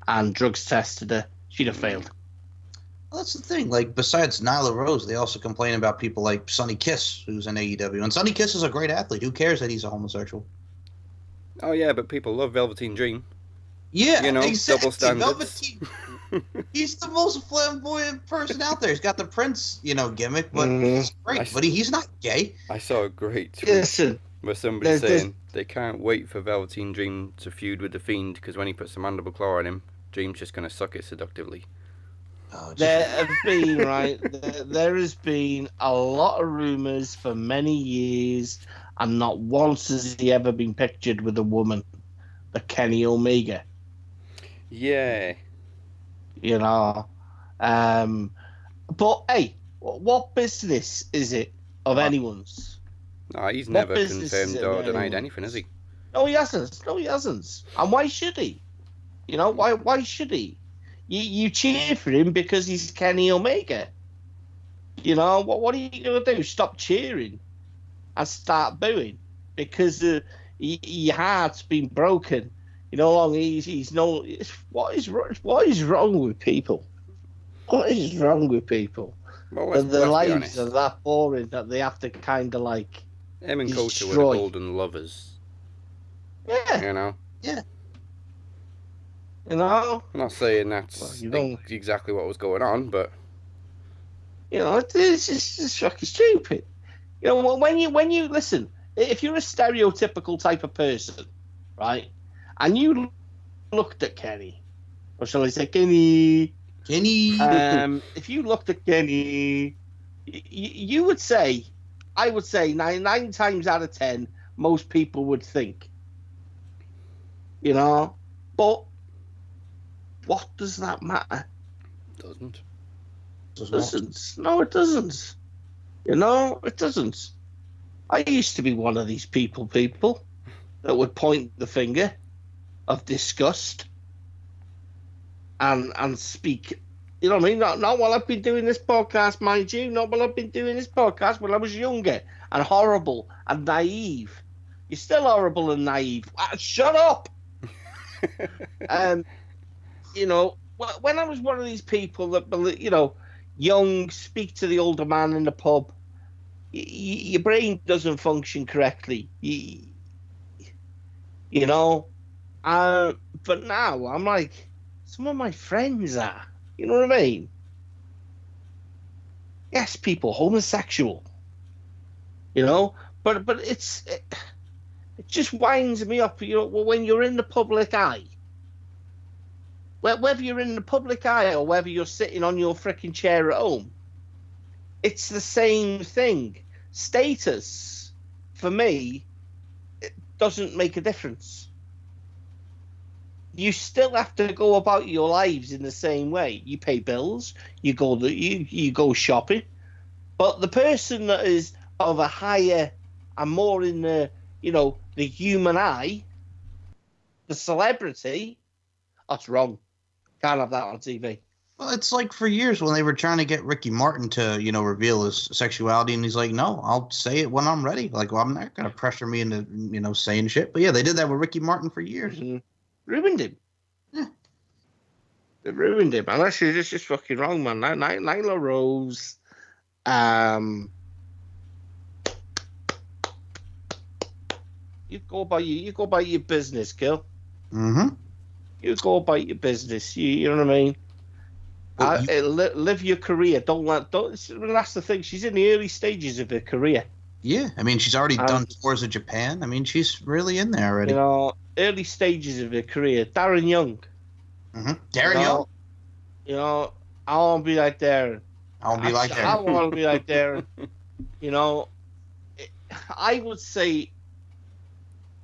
S1: and drugs tested her, she'd have failed.
S2: Well, that's the thing. Like, besides Nyla Rose, they also complain about people like Sonny Kiss, who's in AEW. And Sonny Kiss is a great athlete. Who cares that he's a homosexual?
S3: Oh yeah, but people love Velveteen Dream.
S2: Yeah,
S3: You know,
S2: exactly.
S3: double standards.
S2: Velveteen, he's the most flamboyant person out there. He's got the Prince, gimmick, but he's great. But he's not gay.
S3: I saw a great tweet where somebody saying they can't wait for Velveteen Dream to feud with the Fiend because when he puts a mandible claw on him, Dream's just going to suck it seductively.
S2: Oh,
S1: there has been a lot of rumors for many years, and not once has he ever been pictured with a woman, the Kenny Omega.
S3: Yeah.
S1: But hey, what business is it of anyone's?
S3: No, he's never confirmed or denied anything, has he?
S1: No, he hasn't. And why should he? Why should he? You cheer for him because he's Kenny Omega. What are you going to do? Stop cheering and start booing because your heart's been broken. He's no. What is wrong with people? What is wrong with people?
S3: Well,
S1: their lives are that boring that they have to kind of like.
S3: Him and Kota were the golden lovers.
S1: Yeah.
S3: Yeah.
S1: I'm
S3: not saying that's exactly what was going on, but
S1: it's just fucking stupid. When you listen, if you're a stereotypical type of person, right, and you looked at Kenny, or shall I say Kenny, if you looked at Kenny, you would say, I would say nine times out of 10, most people would think, but. What does that matter?
S3: Doesn't.
S1: No, it doesn't. It doesn't. I used to be one of these people that would point the finger of disgust and speak. You know what I mean? Not while I've been doing this podcast, mind you. Not while I've been doing this podcast when I was younger and horrible and naive. You're still horrible and naive. Shut up. When I was one of these people that, young, speak to the older man in the pub, your brain doesn't function correctly. But now I'm like, some of my friends are. You know what I mean? Yes, people, homosexual. But it just winds me up. When you're in the public eye. Whether you're in the public eye or whether you're sitting on your freaking chair at home, it's the same thing. Status, for me, it doesn't make a difference. You still have to go about your lives in the same way. You pay bills, you go shopping, but the person that is of a higher and more in the human eye, the celebrity, that's wrong. Can't have that on TV.
S2: Well, it's like for years when they were trying to get Ricky Martin to, reveal his sexuality, and he's like, no, I'll say it when I'm ready. Like, well, I'm not going to pressure me into, saying shit. But yeah, they did that with Ricky Martin for years.
S1: Mm-hmm. Ruined him. Yeah. They ruined him. And that's just fucking wrong, man. Nyla Rose, you go about your business, girl.
S2: Mm-hmm.
S1: You go about your business. You know what I mean? Live your career. Don't. That's the thing. She's in the early stages of her career.
S2: Yeah, I mean, she's already done tours of Japan. I mean, she's really in there already.
S1: Early stages of her career. Darren Young.
S2: Mm-hmm. Darren
S1: Young. I want to be like Darren.
S2: I want to be like Darren.
S1: I want to be like Darren. I would say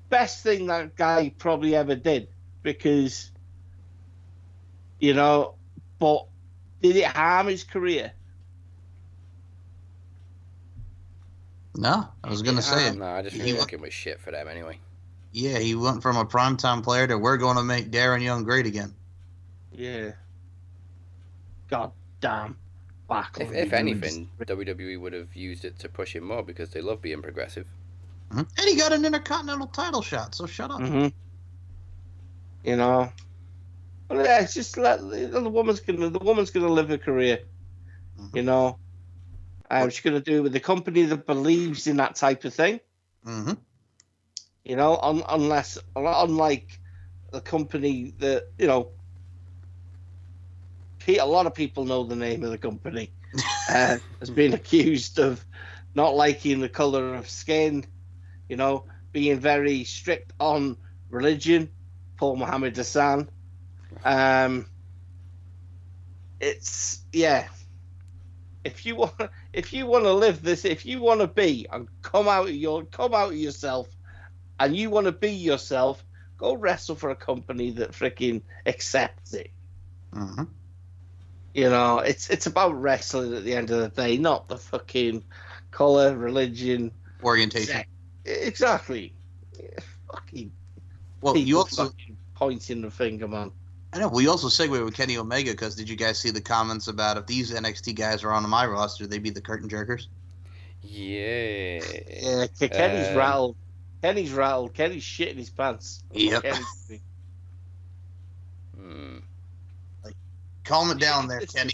S1: best thing that guy probably ever did. Because, but did it harm his career?
S2: No, I was going to say it.
S3: No, I just think it was shit for them anyway.
S2: Yeah, he went from a primetime player to we're going to make Darren Young great again.
S1: Yeah. God damn. back.
S3: If anything, WWE would have used it to push him more because they love being progressive.
S2: Mm-hmm. And he got an Intercontinental title shot, so shut up.
S1: Mm-hmm. You know, but yeah, it's just the woman's gonna live a career.
S2: Mm-hmm.
S1: You know, she's gonna do it with the company that believes in that type of thing.
S2: Mm-hmm.
S1: You know, unlike the company that a lot of people know the name of the company has been accused of not liking the color of skin, being very strict on religion. Paul Muhammad Hassan. It's If you want to live this, if you want to be and come out of yourself, and you want to be yourself, go wrestle for a company that freaking accepts it.
S2: Mm-hmm.
S1: It's about wrestling at the end of the day, not the fucking color, religion,
S2: orientation.
S1: sex. Exactly. Fucking.
S2: Well, you also
S1: pointing the finger, man.
S2: I know. We also segue with Kenny Omega because did you guys see the comments about if these NXT guys are on my roster, they'd be the curtain jerkers?
S3: Yeah.
S1: Yeah. Kenny's rattled. Kenny's rattled. Kenny's shitting his pants.
S2: Yep. Calm it down there, Kenny.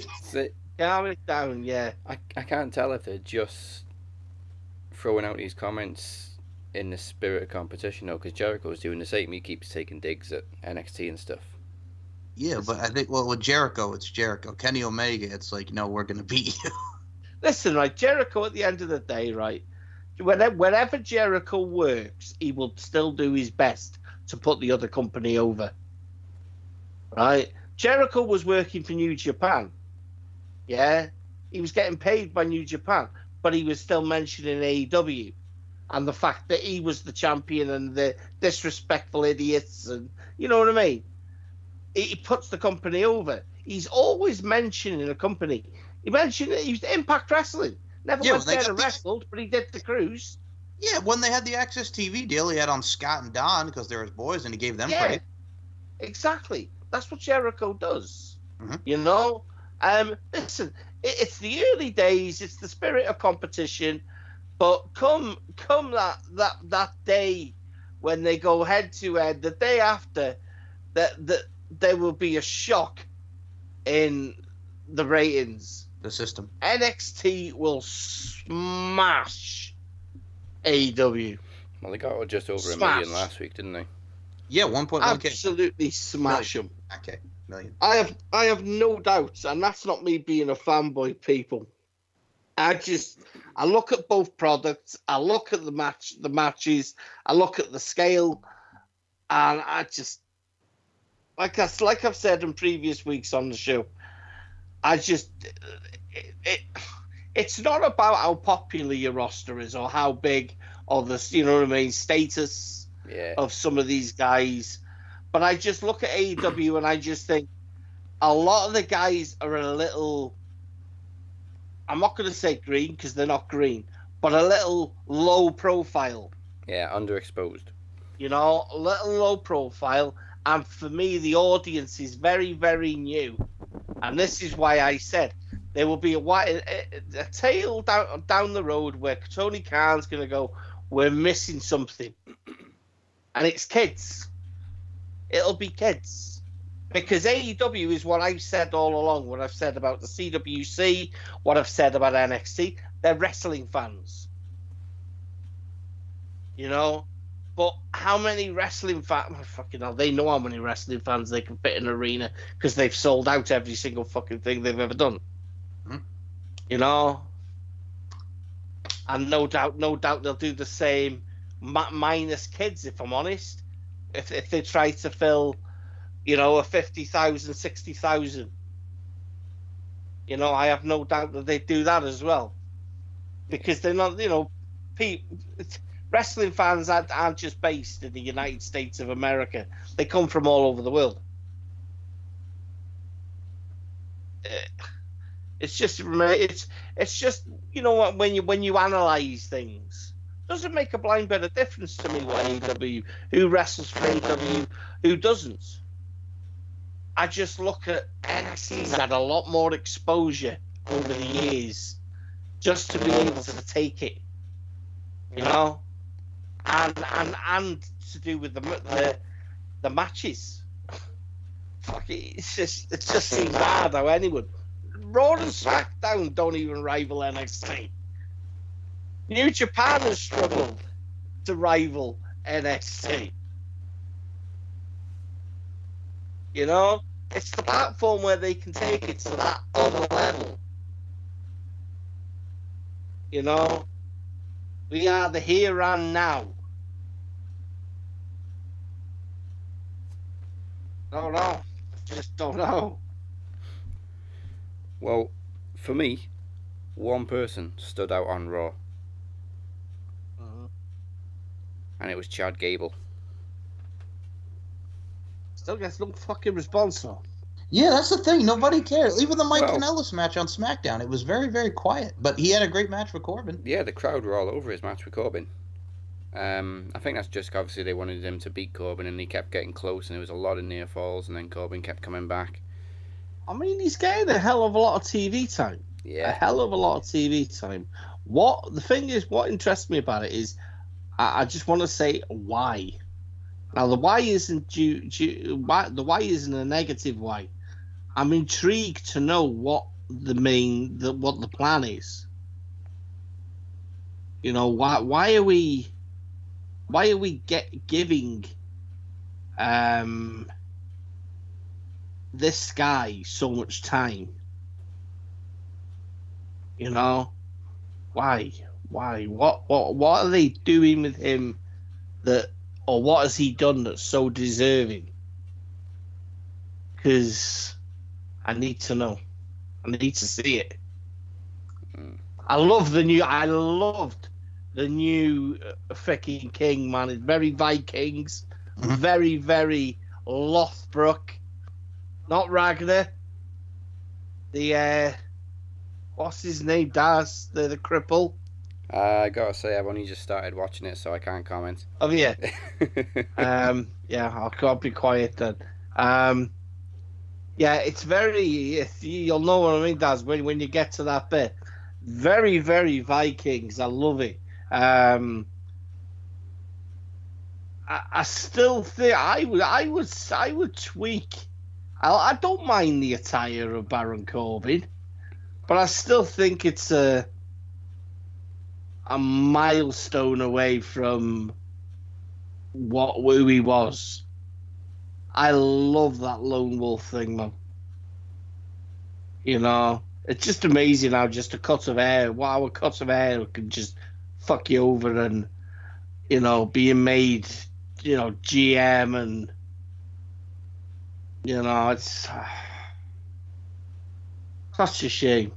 S1: Calm it down, yeah.
S3: I can't tell if they're just throwing out these comments in the spirit of competition, though, because Jericho's doing the same. He keeps taking digs at NXT and stuff.
S2: Yeah, but I think, with Jericho, it's Jericho. Kenny Omega, it's like, no, we're going to beat you.
S1: Listen, right, Jericho, at the end of the day, right, whenever Jericho works, he will still do his best to put the other company over. Right? Jericho was working for New Japan. Yeah? He was getting paid by New Japan, but he was still mentioning AEW. And the fact that he was the champion and the disrespectful idiots, and you know what I mean? He puts the company over. He's always mentioning a company. He mentioned that he was Impact Wrestling. Never went there and wrestled, but he did the cruise.
S2: Yeah, when they had the Access TV deal, he had on Scott and Don because they're his boys, and he gave them credit.
S1: Exactly. That's what Jericho does.
S2: Mm-hmm.
S1: Listen, it's the early days. It's the spirit of competition. But come that day when they go head to head, the day after, that there will be a shock in the ratings.
S2: The system.
S1: NXT will smash AEW.
S3: Well, they got just over 1 million last week, didn't they?
S2: Yeah, 1.1K.
S1: Absolutely smash them.
S2: Okay, million.
S1: I have no doubts, and that's not me being a fanboy, people. I look at both products. I look at the matches. I look at the scale, and I just like I've said in previous weeks on the show. It's not about how popular your roster is or how big or the status of some of these guys, but I just look at AEW and I just think a lot of the guys are a little. I'm not going to say green because they're not green, but a little low profile.
S3: Yeah, underexposed.
S1: A little low profile. And for me, the audience is very, very new. And this is why I said there will be a tail down the road where Tony Khan's going to go, we're missing something. And it's kids. It'll be kids. Because AEW is what I've said all along, what I've said about the CWC, what I've said about NXT. They're wrestling fans. But how many wrestling fans... Fucking hell, they know how many wrestling fans they can fit in an arena because they've sold out every single fucking thing they've ever done.
S2: Mm-hmm.
S1: And no doubt they'll do the same minus kids, if I'm honest. If they try to fill... a 50,000, 60,000. I have no doubt that they do that as well. Because they're not, wrestling fans aren't just based in the United States of America. They come from all over the world. It's just, when you analyze things, it doesn't make a blind bit of difference to me what AEW, who wrestles for AEW, who doesn't. I just look at NXT's had a lot more exposure over the years just to be able to take it, you know, and to do with the matches. Fuck it, it just seems hard how anyone. Raw and SmackDown don't even rival NXT. New Japan has struggled to rival NXT. You know, it's the platform where they can take it to that other level. You know, we are the here and now. Don't know. Just don't know.
S3: Well, for me, one person stood out on Raw. And it was Chad Gable.
S1: Still gets no fucking response though.
S2: Yeah, that's the thing. Nobody cares. Even the Mike Kanellis match on SmackDown, it was very, very quiet. But he had a great match with Corbin.
S3: Yeah, the crowd were all over his match with Corbin. I think that's just obviously they wanted him to beat Corbin, and he kept getting close, and there was a lot of near falls, and then Corbin kept coming back.
S1: I mean, he's getting a hell of a lot of TV time.
S3: Yeah,
S1: a hell of a lot of TV time. The thing is, what interests me about it is, I just want to say why. Now, the why isn't the why isn't a negative why. I'm intrigued to know what what the plan is. You know, why are we giving this guy so much time? You know, why? What are they doing with him or what has he done that's so deserving? Because I need to know. I need to see it. I loved the new freaking King, man. It's very Vikings, very, very Lothbrok, not Ragnar. The what's his name? Daz, the cripple.
S3: I gotta say, I've only just started watching it, so I can't comment.
S1: Oh yeah. Yeah, I'll be quiet then. Yeah, it's very. You'll know what I mean, Daz. When you get to that bit, very, very Vikings. I love it. I still think I would tweak. I don't mind the attire of Baron Corbin, but I still think it's a milestone away from who he was. I love that lone wolf thing, man. You know, it's just amazing how just a cut of hair, a cut of hair can just fuck you over, and you know, being made, you know, GM, and you know, it's such a shame.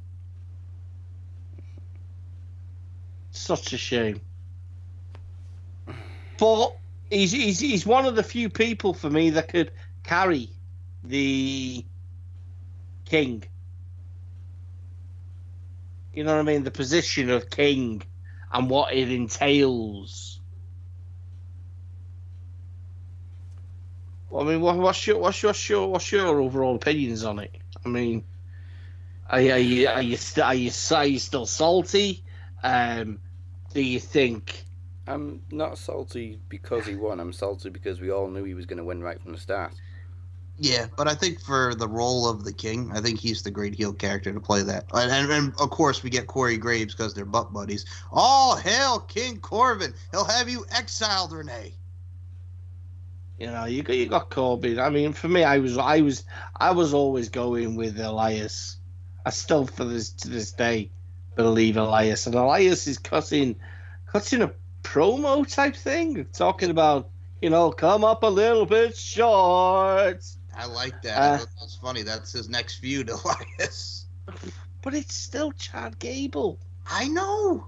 S1: Such a shame. But he's one of the few people for me that could carry the King. You know what I mean? The position of King and what it entails. I mean, what's your overall opinions on it? I mean, are you still salty? Do you think?
S3: I'm not salty because he won. I'm salty because we all knew he was going to win right from the start.
S2: Yeah, but I think for the role of the King, I think he's the great heel character to play that. And of course, we get Corey Graves because they're butt buddies. All hail King Corbin! He'll have you exiled, Renee.
S1: You know, you got Corbin. I mean, for me, I was always going with Elias. I still, to this day, believe Elias. And Elias is cutting a promo type thing, talking about, you know, come up a little bit short.
S2: I like that. That's funny. That's his next feud, Elias.
S1: But it's still Chad Gable.
S2: I know.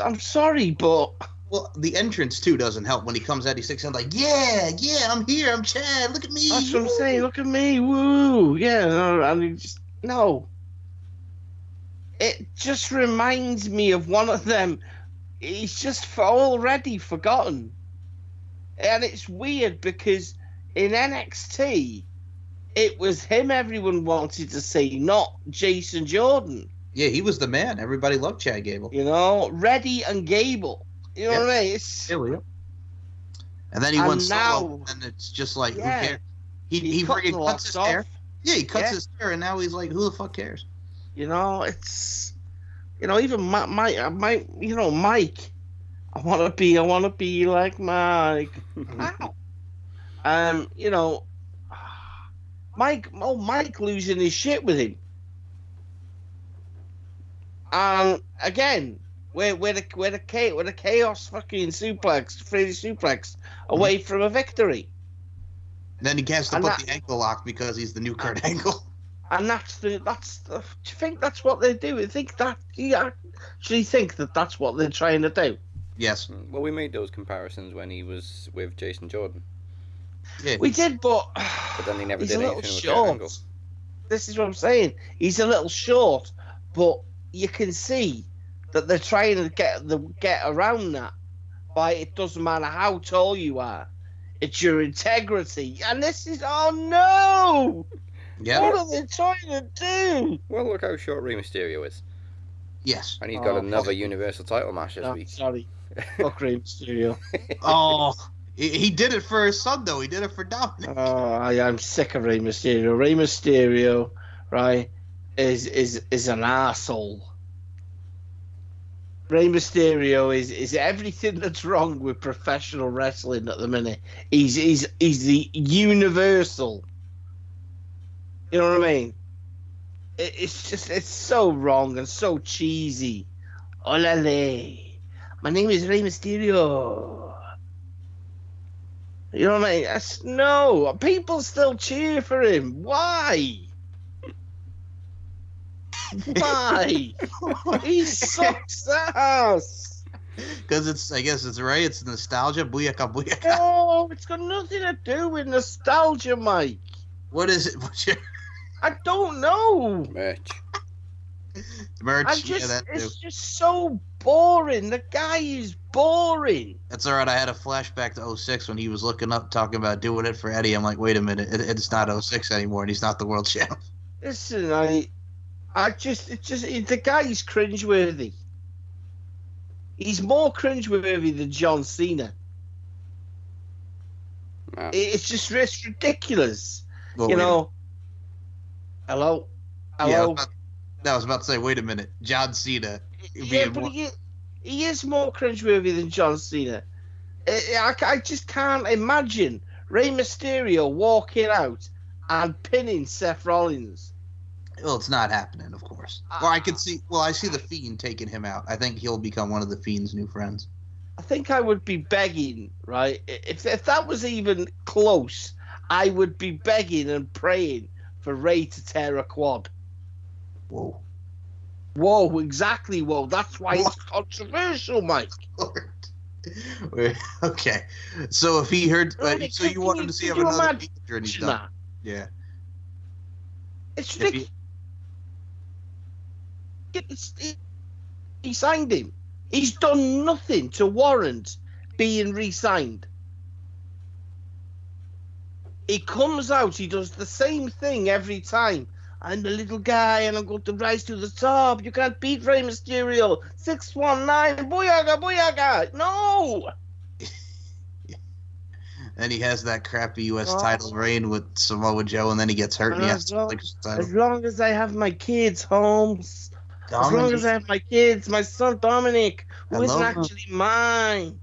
S1: I'm sorry, but...
S2: Well, the entrance, too, doesn't help. When he comes out, he's like, yeah, I'm here, I'm Chad, look at me.
S1: That's what I'm saying, look at me, woo. Yeah, no, I mean, just, no. It just reminds me of one of them. He's just already forgotten. And it's weird because in NXT, it was him everyone wanted to see, not Jason Jordan.
S2: Yeah, he was the man. Everybody loved Chad Gable.
S1: You know, Reddy and Gable. You know what I mean? It's,
S2: and then he went solo,
S1: now,
S2: and it's just like,
S1: yeah,
S2: who cares? He freaking cuts his hair. Yeah, he cuts his hair, and now he's like, who the fuck cares?
S1: You know, it's, you know, even Mike. I want to be like Mike. Wow. You know, Mike losing his shit with him. Again, where the chaos fucking suplex, Freddy suplex, away from a victory.
S2: And then he has to put the ankle lock because he's the new Kurt Angle.
S1: And that's do you think that's what they do? You actually think that that's what they're trying to do?
S2: Yes.
S3: Well, we made those comparisons when he was with Jason Jordan.
S1: Yeah, we did, but
S3: then he never
S1: he's
S3: did
S1: a little
S3: anything with
S1: short.
S3: Kurt Angle.
S1: This is what I'm saying. He's a little short, but you can see that they're trying to get around that by it doesn't matter how tall you are, it's your integrity. And this is no.
S2: Yeah.
S1: What are they trying to do?
S3: Well, look how short Rey Mysterio is.
S2: Yes.
S3: And he's got another Universal title match this week.
S1: Sorry. Fuck Rey Mysterio.
S2: He did it for his son, though. He did it for Dominic.
S1: I'm sick of Rey Mysterio. Rey Mysterio, right, is an asshole. Rey Mysterio is everything that's wrong with professional wrestling at the minute. He's the universal. You know what I mean? It's so wrong and so cheesy. Olale. My name is Rey Mysterio. You know what I mean? No. People still cheer for him. Why? Why? He sucks ass.
S2: Because I guess it's Ray. It's nostalgia. Booyaka, booyaka.
S1: No, it's got nothing to do with nostalgia, Mike.
S2: What is it?
S1: I don't know.
S2: Merch.
S1: It's just so boring. The guy is boring.
S2: That's all right. I had a flashback to 06 when he was looking up, talking about doing it for Eddie. I'm like, wait a minute, it's not 06 anymore, and he's not the world champ.
S1: Listen, the guy is cringeworthy. He's more cringeworthy than John Cena.
S3: Wow.
S1: It's ridiculous.
S2: Well,
S1: you know. Hello.
S2: Yeah, I was about to say, wait a minute, John Cena.
S1: Yeah, but he is more cringeworthy than John Cena. I just can't imagine Rey Mysterio walking out and pinning Seth Rollins.
S2: Well, it's not happening, of course. I see the Fiend taking him out. I think he'll become one of the Fiend's new friends.
S1: I think I would be begging, right? If that was even close, I would be begging and praying for Ray to tear a quad. Whoa, exactly, whoa. That's why it's controversial, Mike.
S2: Okay. So if he heard... so you wanted to see him another feature and he's done. Yeah.
S1: It's ridiculous. He signed him. He's done nothing to warrant being re-signed. He comes out, he does the same thing every time. I'm the little guy and I'm going to rise to the top. You can't beat Rey Mysterio. 619, booyaka, booyaka. No!
S2: And he has that crappy U.S. title reign with Samoa Joe, and then he gets hurt and he has to
S1: as long as I have my kids, Holmes. Dominic. As long as I have my kids, my son Dominic, who isn't actually mine.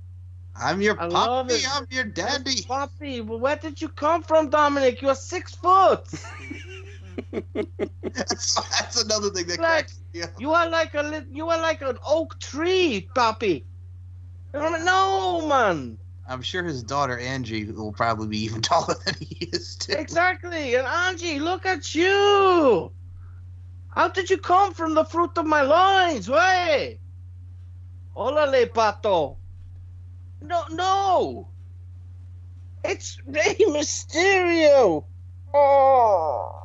S2: I'm your puppy. I'm your daddy.
S1: Puppy, well, where did you come from, Dominic? You're 6 foot.
S2: that's another thing that cracks me up.
S1: You are like an oak tree, puppy. No, man.
S2: I'm sure his daughter Angie will probably be even taller than he is too.
S1: Exactly. And Angie, look at you. How did you come from the fruit of my loins? Way. Olale, pato. No. It's Rey Mysterio. Oh.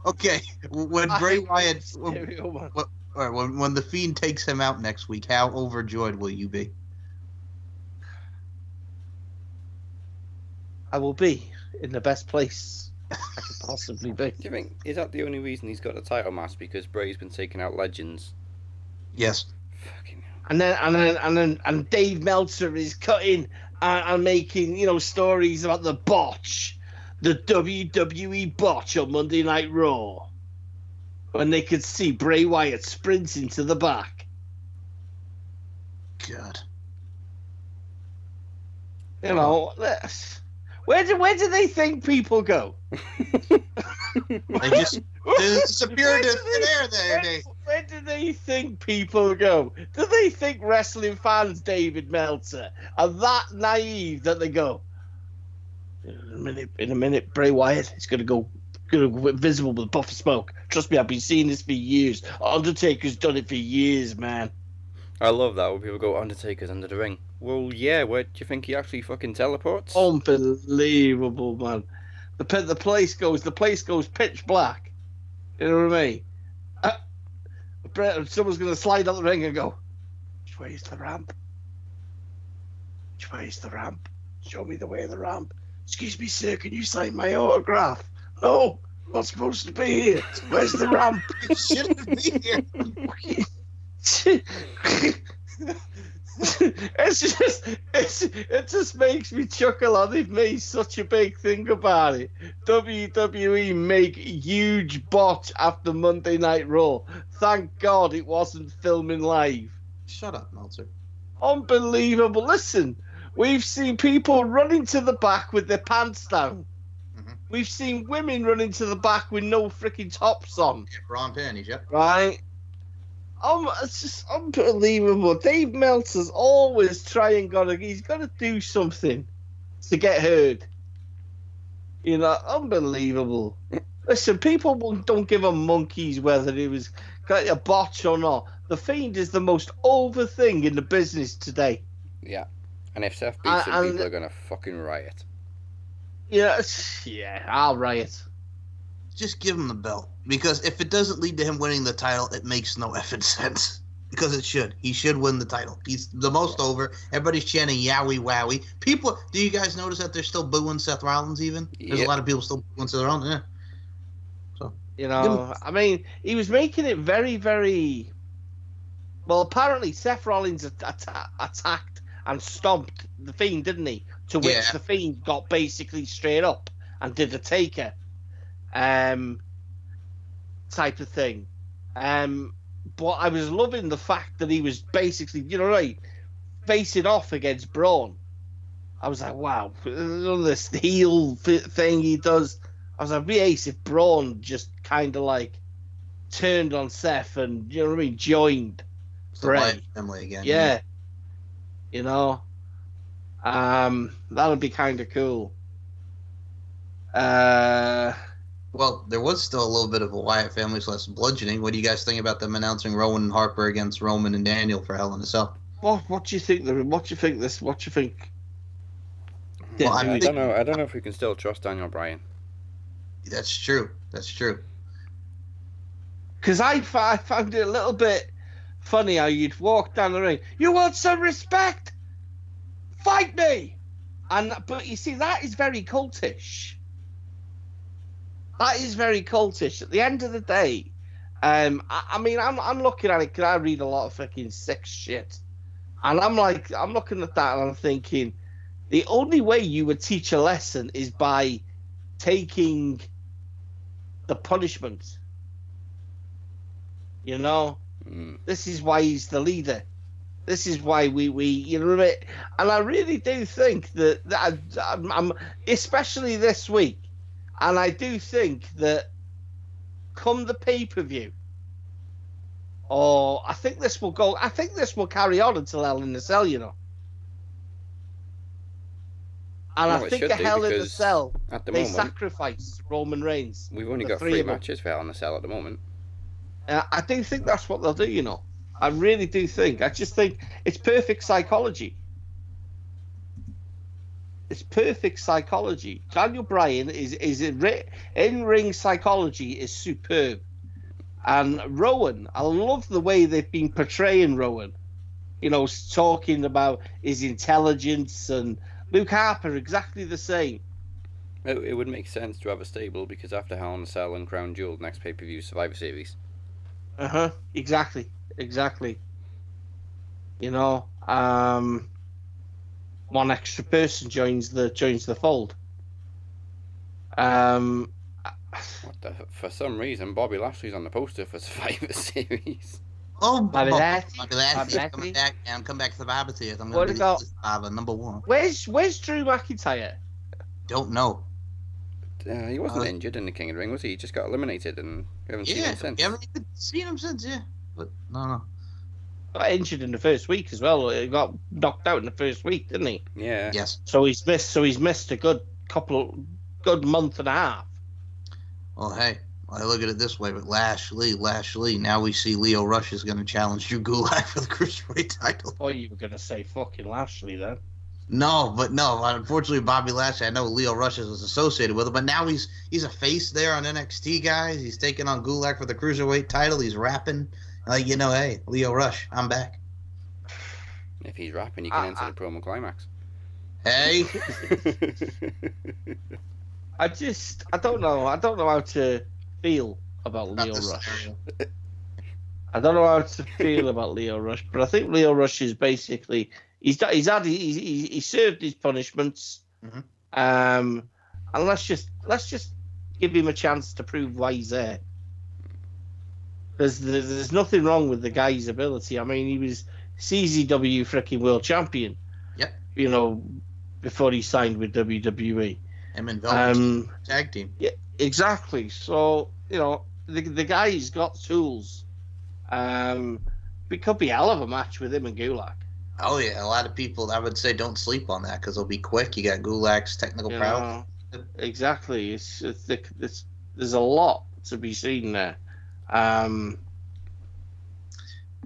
S2: Okay, when Bray Wyatt, when the Fiend takes him out next week, how overjoyed will you be?
S1: I will be in the best place I could possibly be.
S3: Do you think is that the only reason he's got a title match because Bray's been taking out legends?
S2: Yes.
S3: Fucking hell.
S1: And Dave Meltzer is cutting and making, you know, stories about the botch, the WWE botch on Monday Night Raw, when they could see Bray Wyatt sprinting to the back.
S2: God.
S1: You know, where do they think people go?
S2: They just disappear into thin air there.
S1: Where do they think people go? Do they think wrestling fans, David Meltzer, are that naive that they go, in a minute, Bray Wyatt is going to go invisible with a puff of smoke. Trust me, I've been seeing this for years. Undertaker's done it for years, man.
S3: I love that when people go Undertaker's under the ring. Well, yeah, where do you think he actually fucking teleports?
S1: Unbelievable, man. The place goes pitch black. You know what I mean? Someone's going to slide up the ring and go, which way is the ramp? Which way is the ramp? Show me the way of the ramp. Excuse me, sir, can you sign my autograph? No, I'm not supposed to be here. Where's the ramp?
S2: You shouldn't be here.
S1: It just makes me chuckle, and they've made such a big thing about it. WWE make huge botch after Monday Night Raw. Thank God it wasn't filming live.
S2: Shut up, Meltzer.
S1: Unbelievable. Listen, we've seen people running to the back with their pants down.
S2: Mm-hmm.
S1: We've seen women running to the back with no freaking tops on.
S2: Yeah, bra and panties, yep.
S1: Right? It's just unbelievable. Dave Meltzer's always he's got to do something to get heard. You know, unbelievable. Listen, people don't give a monkeys whether it was got a botch or not. The Fiend is the most over thing in the business today.
S3: Yeah. And if Seth beats him, people are going to fucking riot.
S1: Yeah, I'll riot.
S2: Just give him the belt. Because if it doesn't lead to him winning the title, it makes no effing sense. Because it should. He should win the title. He's the most over. Everybody's chanting yowie wowie. People, do you guys notice that they're still booing Seth Rollins even? There's a lot of people still booing Seth Rollins. Yeah. So,
S1: you know, I mean, he was making it very, very... Well, apparently Seth Rollins attacked and stomped the Fiend, didn't he? To which the Fiend got basically straight up and did a taker. Type of thing. But I was loving the fact that he was basically, you know, right, facing off against Braun. I was like, wow, this heel thing he does. I was like, be ace if Braun just kind of like turned on Seth and, you know what I mean, joined Bray.
S2: Family again.
S1: Yeah. You know, that would be kind of cool.
S2: Well, there was still a little bit of a Wyatt family / bludgeoning. What do you guys think about them announcing Rowan and Harper against Roman and Daniel for Hell in a Cell?
S1: What do you think? What do you think? What do you think?
S2: Well,
S3: I don't know. I don't know if we can still trust Daniel Bryan.
S2: That's true. That's true.
S1: Because I found it a little bit funny how you'd walk down the ring. You want some respect? Fight me! But you see, that is very cultish. That is very cultish. At the end of the day, I mean, I'm looking at it because I read a lot of fucking sick shit, and I'm looking at that and I'm thinking, the only way you would teach a lesson is by taking the punishment. You know, This is why he's the leader. This is why we you know what I mean? And I really do think that I'm especially this week. And I do think that come the pay-per-view, I think this will carry on until Hell in a Cell, you know. And I think a Hell in a Cell,
S3: at the
S1: they
S3: moment,
S1: sacrifice Roman Reigns.
S3: We've only got 3 matches for Hell in a Cell at the moment.
S1: I do think that's what they'll do, you know. I really do think. I just think it's perfect psychology. It's perfect psychology. Daniel Bryan is in-ring psychology is superb. And Rowan, I love the way they've been portraying Rowan. You know, talking about his intelligence, and Luke Harper exactly the same.
S3: It would make sense to have a stable because after Hell in a Cell and Crown Jewel, next pay-per-view Survivor Series.
S1: Exactly. You know, one extra person joins the fold.
S3: For some reason, Bobby Lashley's on the poster for Survivor Series.
S2: Oh,
S1: Bobby Lashley.
S2: Coming back and come back to the Survivor Series. I'm going to be Survivor number 1.
S1: Where's Drew McIntyre?
S2: Don't know.
S3: He wasn't injured in the King of the Ring, was he? He just got eliminated, and we haven't seen him since.
S2: You haven't even seen him since, yeah. But no.
S1: Got injured in the first week as well. He got knocked out in the first week, didn't he?
S3: Yeah.
S2: Yes.
S1: So he's missed a good month and a half.
S2: Well, hey, I look at it this way, but Lashley. Now we see Lio Rush is going to challenge Drew Gulak for the Cruiserweight title.
S1: Oh, you were going to say fucking Lashley then?
S2: No. Unfortunately, Bobby Lashley, I know Lio Rush was associated with him, but now he's a face there on NXT, guys. He's taking on Gulak for the Cruiserweight title. He's rapping. Hey, Lio Rush, I'm back.
S3: If he's rapping, you can enter the promo climax.
S2: Hey.
S1: I don't know how to feel about Lio Rush. I don't know how to feel about Lio Rush, but I think Lio Rush is basically he served his punishments. And let's just give him a chance to prove why he's there. There's nothing wrong with the guy's ability. I mean, he was CZW freaking world champion.
S2: Yep.
S1: You know, before he signed with WWE.
S2: Him and Velvet tag team.
S1: Yeah, exactly. So, you know, the guy's got tools. It could be a hell of a match with him and Gulak.
S2: Oh, yeah. A lot of people, I would say, don't sleep on that because it'll be quick. You got Gulak's technical prowess.
S1: Exactly. There's a lot to be seen there.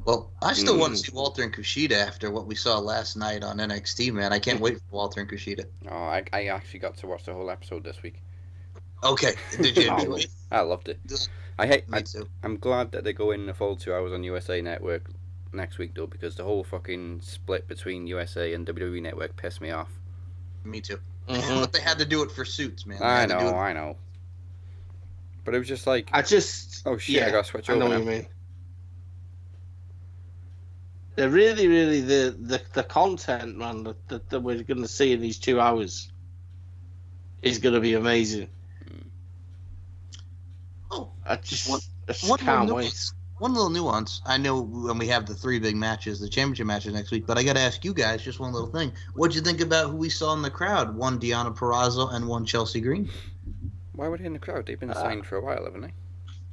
S2: Well, I still want to see Walter and Kushida after what we saw last night on NXT, man. I can't wait for Walter and Kushida.
S3: Oh, I actually got to watch the whole episode this week.
S2: Okay. Did you enjoy it?
S3: I loved it. I'm glad that they go in the full 2 hours on USA Network next week, though, because the whole fucking split between USA and WWE Network pissed me off.
S2: Me too. But they had to do it for suits, man.
S3: I know. But it was just like...
S1: oh shit,
S3: I got to switch over
S1: now. I know what you mean. They're really the content, man, that we're going to see in these 2 hours is going to be amazing.
S2: Oh,
S1: I just can't wait.
S2: One little nuance. I know when we have the 3 big matches, the championship matches next week, but I got to ask you guys just one little thing. What'd you think about who we saw in the crowd? One Deonna Purrazzo and one Chelsea Green.
S3: Why were they in the crowd? They've been signed for a while, haven't they?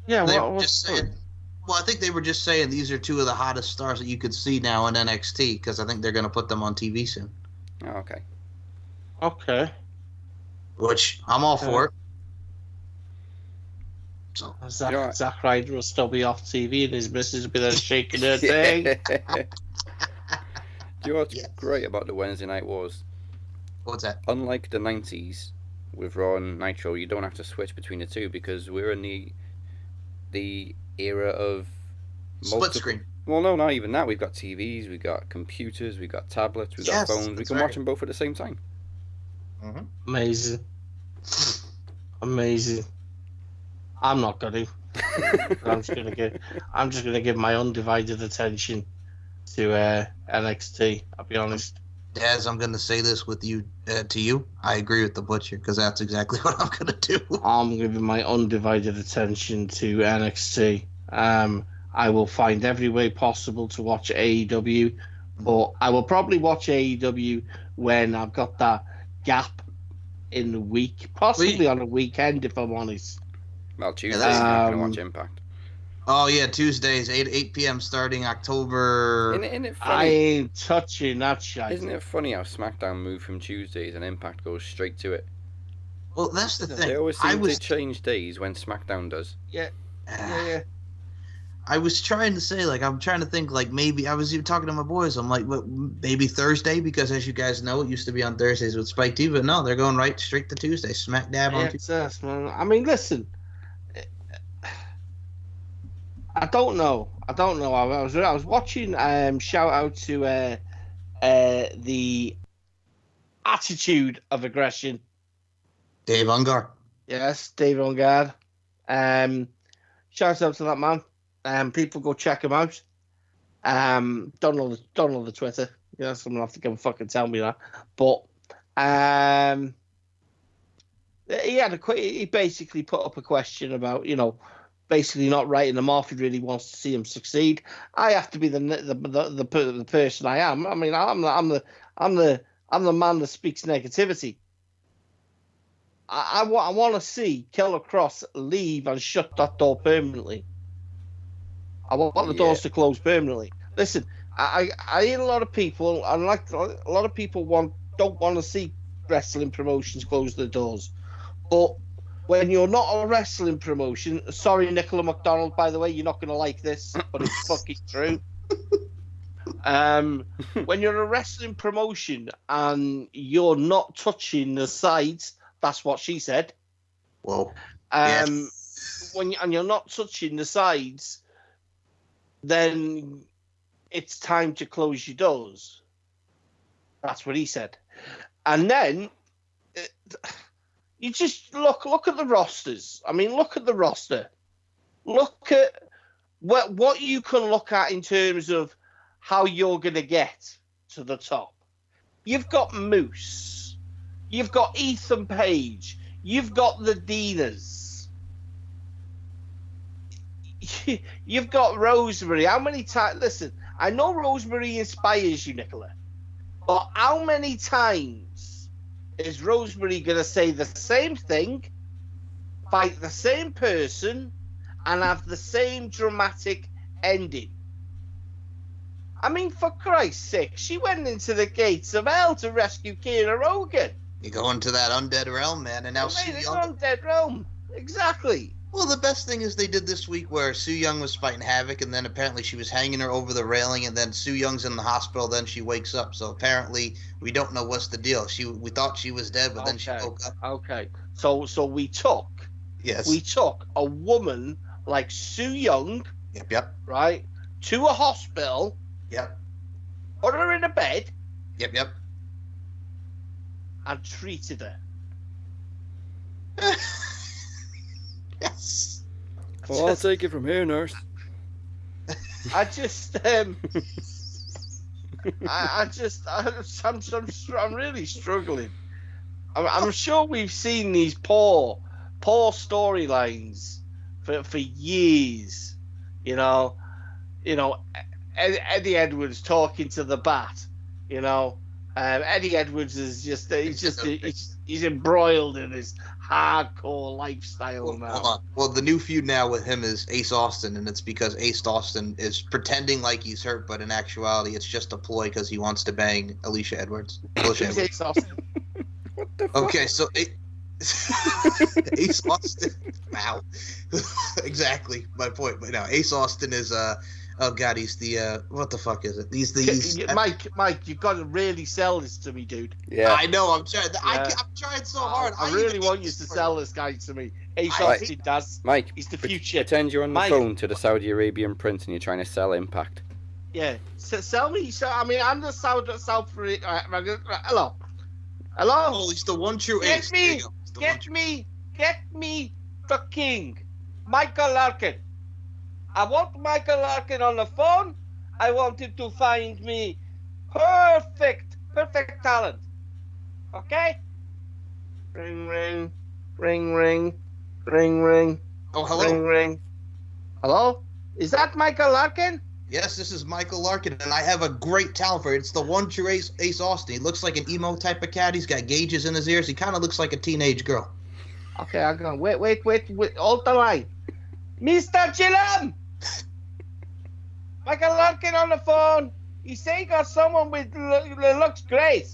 S1: Yeah,
S2: Well, I think they were just saying these are 2 of the hottest stars that you could see now in NXT because I think they're going to put them on TV soon.
S3: Oh, okay.
S1: Okay.
S2: Which I'm all for it.
S1: So Zack Ryder will still be off TV and his missus will be there shaking her thing.
S3: Do you know what's great about the Wednesday Night Wars?
S2: What's that?
S3: Unlike the 90s with Raw and Nitro, you don't have to switch between the 2 because we're in the era of
S2: split screen.
S3: Well, no, not even that. We've got TVs, we've got computers, we've got tablets, we've got phones. We can watch them both at the same time.
S1: Amazing. I'm not gonna. I'm just gonna give my undivided attention to NXT. I'll be honest.
S2: Daz, I'm going to say this with you to you. I agree with the Butcher because that's exactly what I'm going to do.
S1: I'm giving my undivided attention to NXT. I will find every way possible to watch AEW, but I will probably watch AEW when I've got that gap in the week, possibly on a weekend, if I'm honest.
S3: Well, Tuesdays, I'm going to watch Impact.
S2: Oh, yeah, Tuesdays, 8 p.m. starting October.
S3: Isn't it funny?
S1: I ain't touching that shit.
S3: Isn't it funny how SmackDown moved from Tuesdays and Impact goes straight to it?
S2: Well, that's the thing.
S3: They always seem to change days when SmackDown does.
S1: Yeah.
S2: I was trying to say, I'm trying to think, maybe I was even talking to my boys. I'm like, what, maybe Thursday? Because as you guys know, it used to be on Thursdays with Spike TV. But no, they're going right straight to Tuesday. Smack dab on Tuesday.
S1: Man. I mean, listen. I don't know. I was watching. Shout out to the Attitude of Aggression.
S2: Dave Ungar.
S1: Yes, Dave Ungard. Shout out to that man. People go check him out. Don't know the Twitter. Yeah, someone have to come fucking tell me that. But he basically put up a question about, basically not writing him off. He really wants to see him succeed. I have to be the person I am. I mean, I'm the man that speaks negativity. I want to see Killer Cross leave and shut that door permanently. I want the doors to close permanently. Listen, I hear a lot of people, and like a lot of people don't want to see wrestling promotions close their doors. But when you're not a wrestling promotion, sorry, Nicola McDonald, by the way, you're not going to like this, but it's fucking true. When you're a wrestling promotion and you're not touching the sides, that's what she said.
S2: Whoa.
S1: When you're not touching the sides, then it's time to close your doors. That's what he said. And then you just look at the rosters. I mean, look at the roster. Look at what you can look at in terms of how you're going to get to the top. You've got Moose. You've got Ethan Page. You've got the Dinas. You've got Rosemary. How many times? Listen, I know Rosemary inspires you, Nicola, but how many times is Rosemary going to say the same thing, fight the same person, and have the same dramatic ending? I mean, for Christ's sake, she went into the gates of hell to rescue Kira Hogan.
S2: You go into that undead realm, man, and now
S1: Sue Young. Undead realm, exactly.
S2: Well, the best thing is they did this week where Sue Young was fighting Havoc, and then apparently she was hanging her over the railing, and then Sue Young's in the hospital. Then she wakes up. So apparently we don't know what's the deal. We thought she was dead, but then she woke up.
S1: Okay, so we took a woman like Sue Young.
S2: Yep.
S1: Right, to a hospital.
S2: Yep.
S1: Put her in a bed.
S2: Yep.
S1: And treated her.
S2: Yes.
S3: Well, I'll take it from here, nurse.
S1: I'm really struggling. I'm sure we've seen these poor storylines for years. Eddie Edwards talking to the Bat. Eddie Edwards is he's embroiled in his hardcore lifestyle now.
S2: Hold on. Well, the new feud now with him is Ace Austin, and it's because Ace Austin is pretending like he's hurt, but in actuality, it's just a ploy because he wants to bang Alicia Edwards.
S1: Ace Austin.
S3: What the fuck?
S2: Okay, so Ace Austin. Wow. Exactly my point. But now Ace Austin is oh God, he's the what the fuck is it? He's
S1: Mike, you've got to really sell this to me, dude.
S3: Yeah,
S2: I know. I'm trying. I'm trying so hard.
S1: I really want you to sell this guy to me. Ace Austin does.
S3: Mike,
S1: he's the future.
S3: Pretend you're on the phone to the Saudi Arabian prince and you're trying to sell Impact.
S1: Yeah, sell me. I mean, I'm the South. Hello.
S2: Oh, he's the one true ace.
S1: Get me the king, Michael Larkin. I want Michael Larkin on the phone. I want him to find me perfect talent. Okay? Ring, ring, ring, ring, ring, ring.
S2: Oh, hello.
S1: Ring, ring. Hello? Is that Michael Larkin?
S2: Yes, this is Michael Larkin, and I have a great talent for it. It's the one true Ace Austin. He looks like an emo type of cat. He's got gauges in his ears. He kind of looks like a teenage girl.
S1: Okay, I'm going. Wait. Hold the line. Mr. Gillam! Michael Larkin on the phone. He say he got someone that looks great.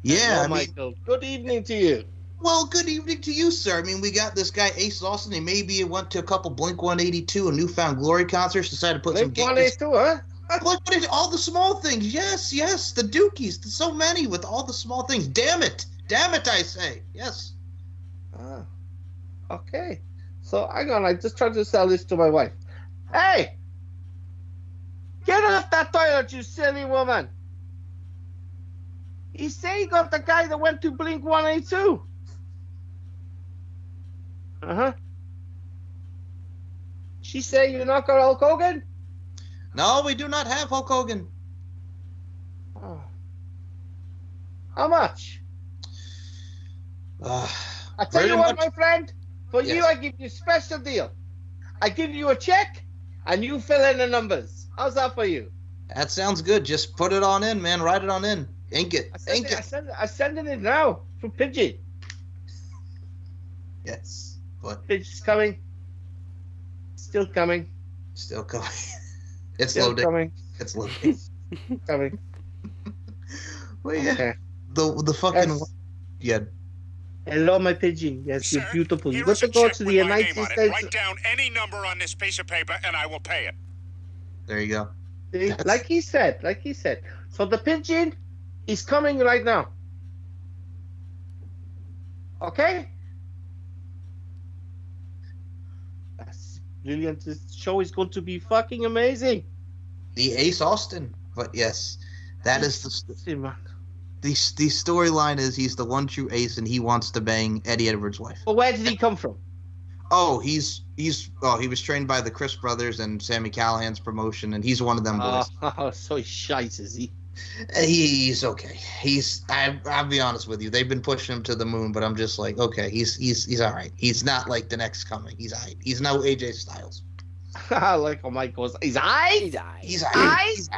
S2: Yeah,
S1: Michael. Good evening to you.
S2: Well, good evening to you, sir. I mean, we got this guy Ace Austin. He maybe went to a couple Blink 182 and Newfound Glory concerts. Decided to put
S1: Blink
S2: some
S1: 182, huh?
S2: Look, all the small things. Yes, the Dookies. So many with all the small things. Damn it, I say. Yes.
S1: Ah, okay. So hang on. I just tried to sell this to my wife. Hey, get off that toilet, you silly woman. He say he got the guy that went to Blink 182. She say you not got Hulk Hogan?
S2: No, we do not have Hulk Hogan.
S1: Oh. How much? I tell you what, my friend. For you, I give you a special deal. I give you a check, and you fill in the numbers. How's that for you?
S2: That sounds good. Just put it on in, man. Write it on in. Ink it.
S1: I send it in now for Pidgey.
S2: Yes. What?
S1: Pidgey's coming. Still coming.
S2: Still coming. It's
S1: Still
S2: loading.
S1: coming.
S2: It's loading.
S1: Coming.
S2: Well, yeah.
S1: Okay.
S2: The fucking...
S1: Yes.
S2: Yeah.
S1: Hello, my pigeon. Yes,
S7: Sir,
S1: you're beautiful. You
S7: here
S1: got
S7: is
S1: to
S7: a
S1: go
S7: check
S1: to
S7: with
S1: the
S7: my
S1: United
S7: name on it.
S1: States.
S7: Write down any number on this piece of paper, and I will pay it.
S2: There you go.
S1: See? Like he said. So the pigeon is coming right now. Okay? That's brilliant. This show is going to be fucking amazing.
S2: The Ace Austin. But yes, that is the
S1: See, man.
S2: storyline is he's the one true ace and he wants to bang Eddie Edwards' wife.
S1: But where did he come from?
S2: Oh, he was trained by the Chris brothers and Sammy Callahan's promotion, and he's one of them boys.
S1: Oh, so he's shite, is he?
S2: He's okay. I'll be honest with you. They've been pushing him to the moon, but I'm just like, okay, he's all right. He's not like the next coming. He's all right. He's no AJ Styles.
S1: I like how Mike goes, he's eyes?
S2: He's all right.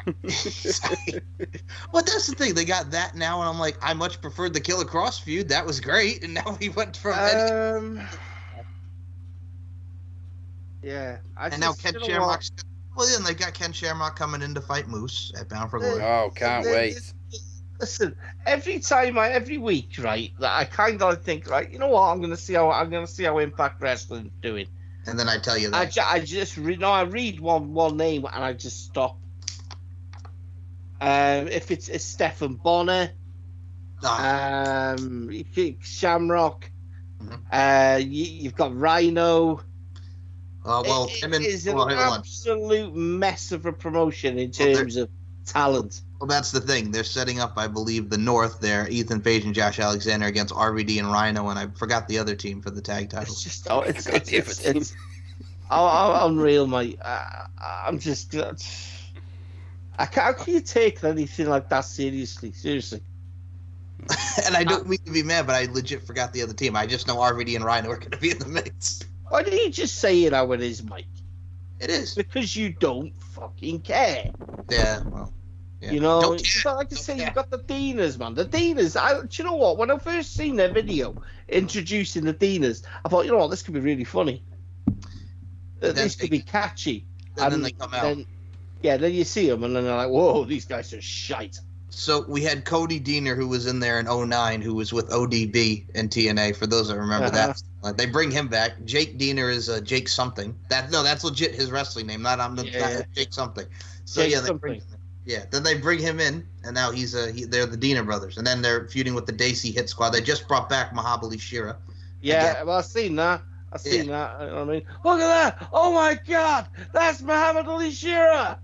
S2: Well, that's the thing. They got that now, and I'm like, I much preferred the Killer Cross feud. That was great, and now we went from
S1: yeah.
S2: And now Ken Shamrock's... Well, then they got Ken Shamrock coming in to fight Moose at Bound for Glory.
S3: Oh, can't wait.
S1: Listen, every week, right? I kind of think, right? You know what? I'm gonna see how Impact Wrestling's doing.
S2: And then I tell you that.
S1: I just read one name and I just stop. If it's Stephen Bonner, Shamrock, you've got Rhino.
S2: Well,
S1: it is an absolute mess of a promotion in terms of talent.
S2: Well, that's the thing. They're setting up, I believe, the North there. Ethan Page and Josh Alexander against RVD and Rhino, and I forgot the other team for the tag titles.
S1: It's just, it's unreal, mate. I'm just, how can you take anything like that seriously? Seriously.
S2: And I don't mean to be mad, but I legit forgot the other team. I just know RVD and Rhino are going to be in the mix.
S1: Why don't you just say it how it is, Mike?
S2: It is.
S1: Because you don't fucking care.
S2: Yeah, well. Yeah.
S1: You know, like I say, you've got the Dinas, man. The Dinas, do you know what? When I first seen their video introducing the Dinas, I thought, you know what, this could be really funny. This could be catchy.
S2: And then they come out.
S1: Then you see them, and then they're like, whoa, these guys are shite.
S2: So we had Cody Deaner, who was in there in 2009, who was with ODB and TNA, for those that remember that. They bring him back. Jake Deaner is Jake something. That's legit his wrestling name, not Jake something. So
S1: Jake
S2: then they bring him in, and now they're the Deaner brothers, and then they're feuding with the Dacey Hit Squad. They just brought back Mahabali Shira.
S1: Yeah, well, I've seen that. You know what I mean? Look at that! Oh my God, that's Muhammad Ali Shira.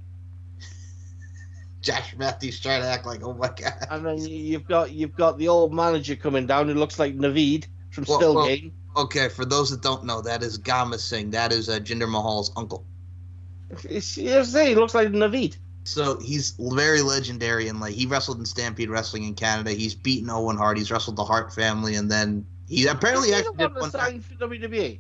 S2: Josh Matthews trying to act like, oh my God.
S1: And then you've got the old manager coming down who looks like Naveed from Stillgate.
S2: Okay, for those that don't know, that is Gama Singh. That is Jinder Mahal's uncle.
S1: He looks like Naveed.
S2: So he's very legendary, and like he wrestled in Stampede Wrestling in Canada. He's beaten Owen Hart. He's wrestled the Hart family, and then he apparently actually did one
S1: sign for WWE.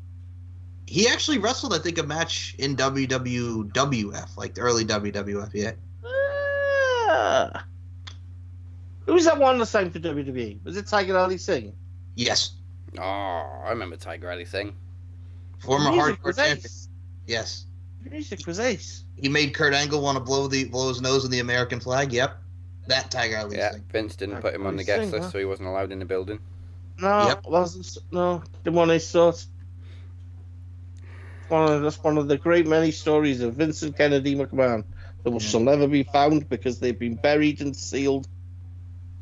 S2: He actually wrestled, I think, a match in WWF, like the early WWF. Yeah.
S1: Who was that one that signed for WWE? Was it Tiger Ali Singh?
S2: Yes.
S3: Oh, I remember Tiger Ali Singh.
S2: Former hardcore champion. Yes.
S1: Music was ace.
S2: He made Kurt Angle want to blow his nose in the American flag. Yep. That Tiger Ali Singh.
S3: Vince didn't put him on the guest list, so he wasn't allowed in the building.
S1: No, wasn't. No, the one I saw. That's one of the great many stories of Vincent Kennedy McMahon that shall never be found because they've been buried and sealed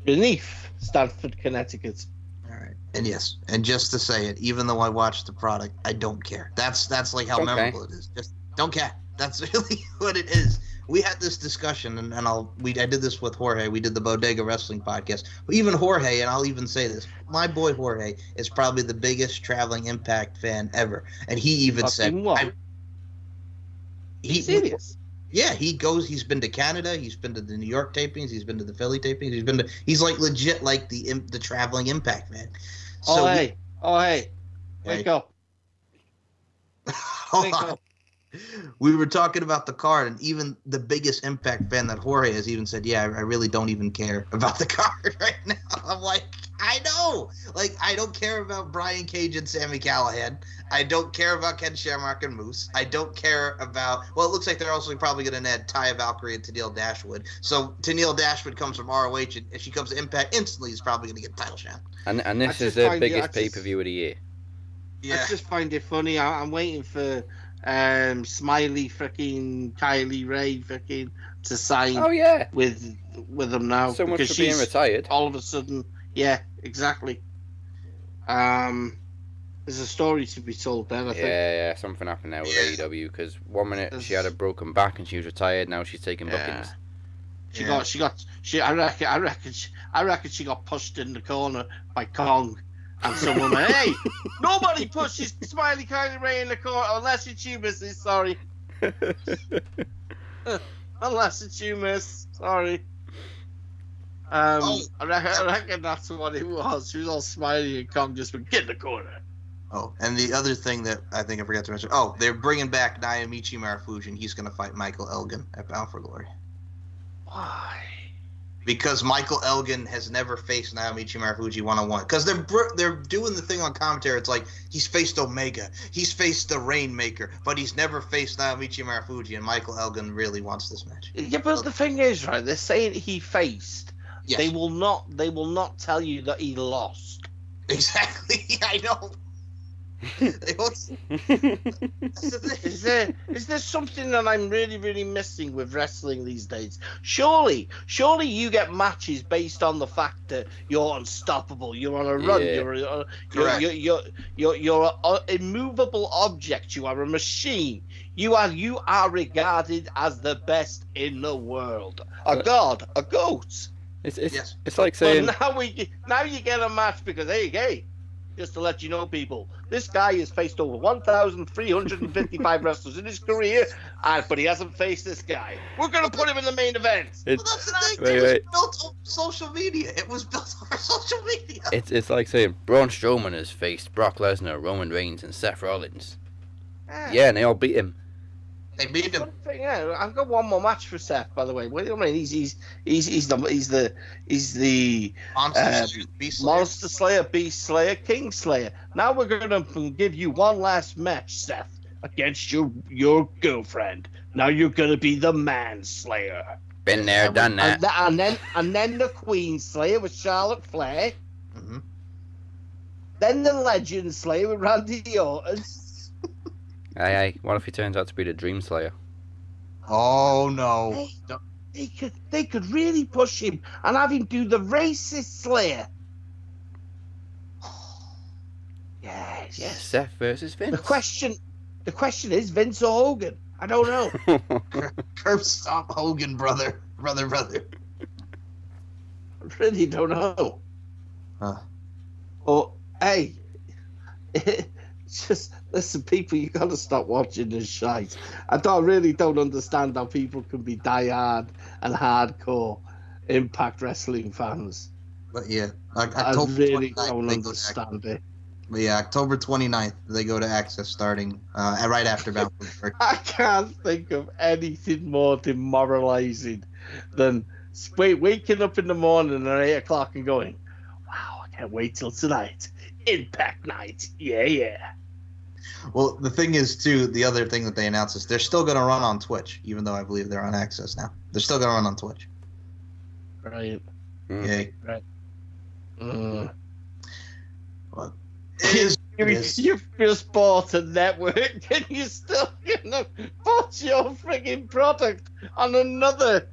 S1: beneath Stamford, Connecticut.
S2: All right. And yes, and just to say it, even though I watched the product, I don't care. That's like how memorable it is. Just don't care. That's really what it is. we had this discussion, and I did this with Jorge. We did the Bodega Wrestling podcast. But even Jorge, and I'll even say this, my boy Jorge is probably the biggest Traveling Impact fan ever, and he even said,
S1: what? He's serious.
S2: Yeah, he's been to Canada, he's been to the New York tapings, he's been to the Philly tapings, he's like legit like the Traveling Impact fan. So
S1: hey, wake up.
S2: Hold on. We were talking about the card, and even the biggest Impact fan that Jorge has even said, yeah, I really don't even care about the card right now. I'm like, I know. Like, I don't care about Brian Cage and Sami Callihan. I don't care about Ken Shamrock and Moose. I don't care about, well, it looks like they're also probably going to add Taya Valkyrie and Tenille Dashwood. So Tenille Dashwood comes from ROH, and if she comes to Impact, instantly he's probably going to get a title shot.
S3: And this is the biggest pay-per-view of the year.
S2: Yeah.
S1: I just find it funny. I'm waiting for Smiley freaking Kylie Ray freaking to sign with them now.
S3: So much for being retired.
S1: All of a sudden, yeah, exactly. There's a story to be told there, I think.
S3: Yeah, something happened there with AEW, because 1 minute she had a broken back and she was retired, now she's taking bookings.
S1: I reckon she got pushed in the corner by Kong. And someone went, hey, nobody pushes Smiley Kylie Ray in the corner unless it's you, Mrs. Sorry. Unless it's you, miss. Sorry. I reckon that's what it was. She was all smiley and Kong just went, get in the corner.
S2: Oh, and the other thing that I think I forgot to mention, they're bringing back Naomichi Marufuji, and he's going to fight Michael Elgin at Bound for Glory.
S1: Why?
S2: Because Michael Elgin has never faced Naomichi Marufuji one-on-one. Because they're doing the thing on commentary. It's like, he's faced Omega. He's faced the Rainmaker. But he's never faced Naomichi Marufuji, and Michael Elgin really wants this match.
S1: Yeah, but the thing is, right, they're saying he faced. Yes. They will not tell you that he lost.
S2: Exactly. I know. Is
S1: there something that I'm really, really missing with wrestling these days? Surely you get matches based on the fact that you're unstoppable, you're on a run, you're an immovable object, you are a machine, you are regarded as the best in the world, a god, a goat.
S3: It's like saying,
S1: but now you get a match because hey. Just to let you know, people, this guy has faced over 1,355 wrestlers in his career, but he hasn't faced this guy. We're going to put him in the main event.
S2: That's the thing. It was built over social media.
S3: It's like saying Braun Strowman has faced Brock Lesnar, Roman Reigns, and Seth Rollins. Yeah, and they all beat him.
S2: They beat him.
S1: Yeah, I've got one more match for Seth, by the way. What do you mean? He's the Monster Slayer, Beast Slayer, King Slayer. Now we're gonna give you one last match, Seth, against your girlfriend. Now you're gonna be the Man Slayer.
S3: Been there, done that.
S1: And then the Queen Slayer with Charlotte Flair.
S2: Mm-hmm.
S1: Then the Legend Slayer with Randy Orton.
S3: Hey, what if he turns out to be the Dream Slayer?
S2: Oh no!
S1: They could really push him and have him do the Racist Slayer. Yes.
S3: Seth versus Vince.
S1: The question is Vince or Hogan. I don't know.
S2: Curb stop Hogan, brother.
S1: I really don't know. Oh, hey. Just listen, people, you gotta stop watching this shite. I really don't understand how people can be diehard and hardcore Impact Wrestling fans.
S2: But yeah,
S1: I really don't understand it.
S2: But yeah, October 29th, they go to Access starting right after Bound for Glory.
S1: I can't think of anything more demoralizing than waking up in the morning at 8 o'clock and going, wow, I can't wait till tonight. Impact night. Yeah.
S2: Well, the thing is, too, the other thing that they announced is they're still going to run on Twitch, even though I believe they're on Access now. They're still going to run on Twitch.
S1: Right.
S2: Yay.
S1: Right.
S2: Well,
S1: you've just bought a network and you're still going to put your frigging product on another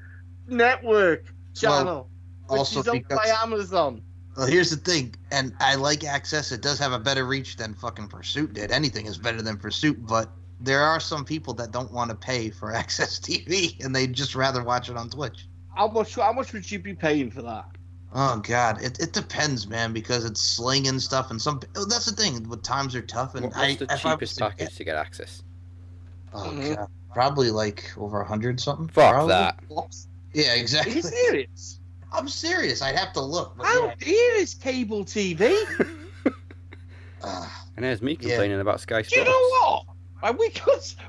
S1: network channel, which is owned by Amazon.
S2: Well, here's the thing, and I like Access. It does have a better reach than fucking Pursuit did. Anything is better than Pursuit, but there are some people that don't want to pay for Access TV, and they'd just rather watch it on Twitch.
S1: How much would you be paying for that?
S2: Oh God, it depends, man, because it's Sling and stuff, and that's the thing. But times are tough, and
S3: What's the cheapest package to get access?
S2: Oh God, probably like over 100 something.
S3: Fuck
S2: probably.
S3: that.
S2: Yeah, exactly.
S1: Are you serious?
S2: I'm serious. I'd have to look. But
S1: How dear is cable TV?
S3: And there's me complaining about Sky Sports.
S1: Do you know what? Like,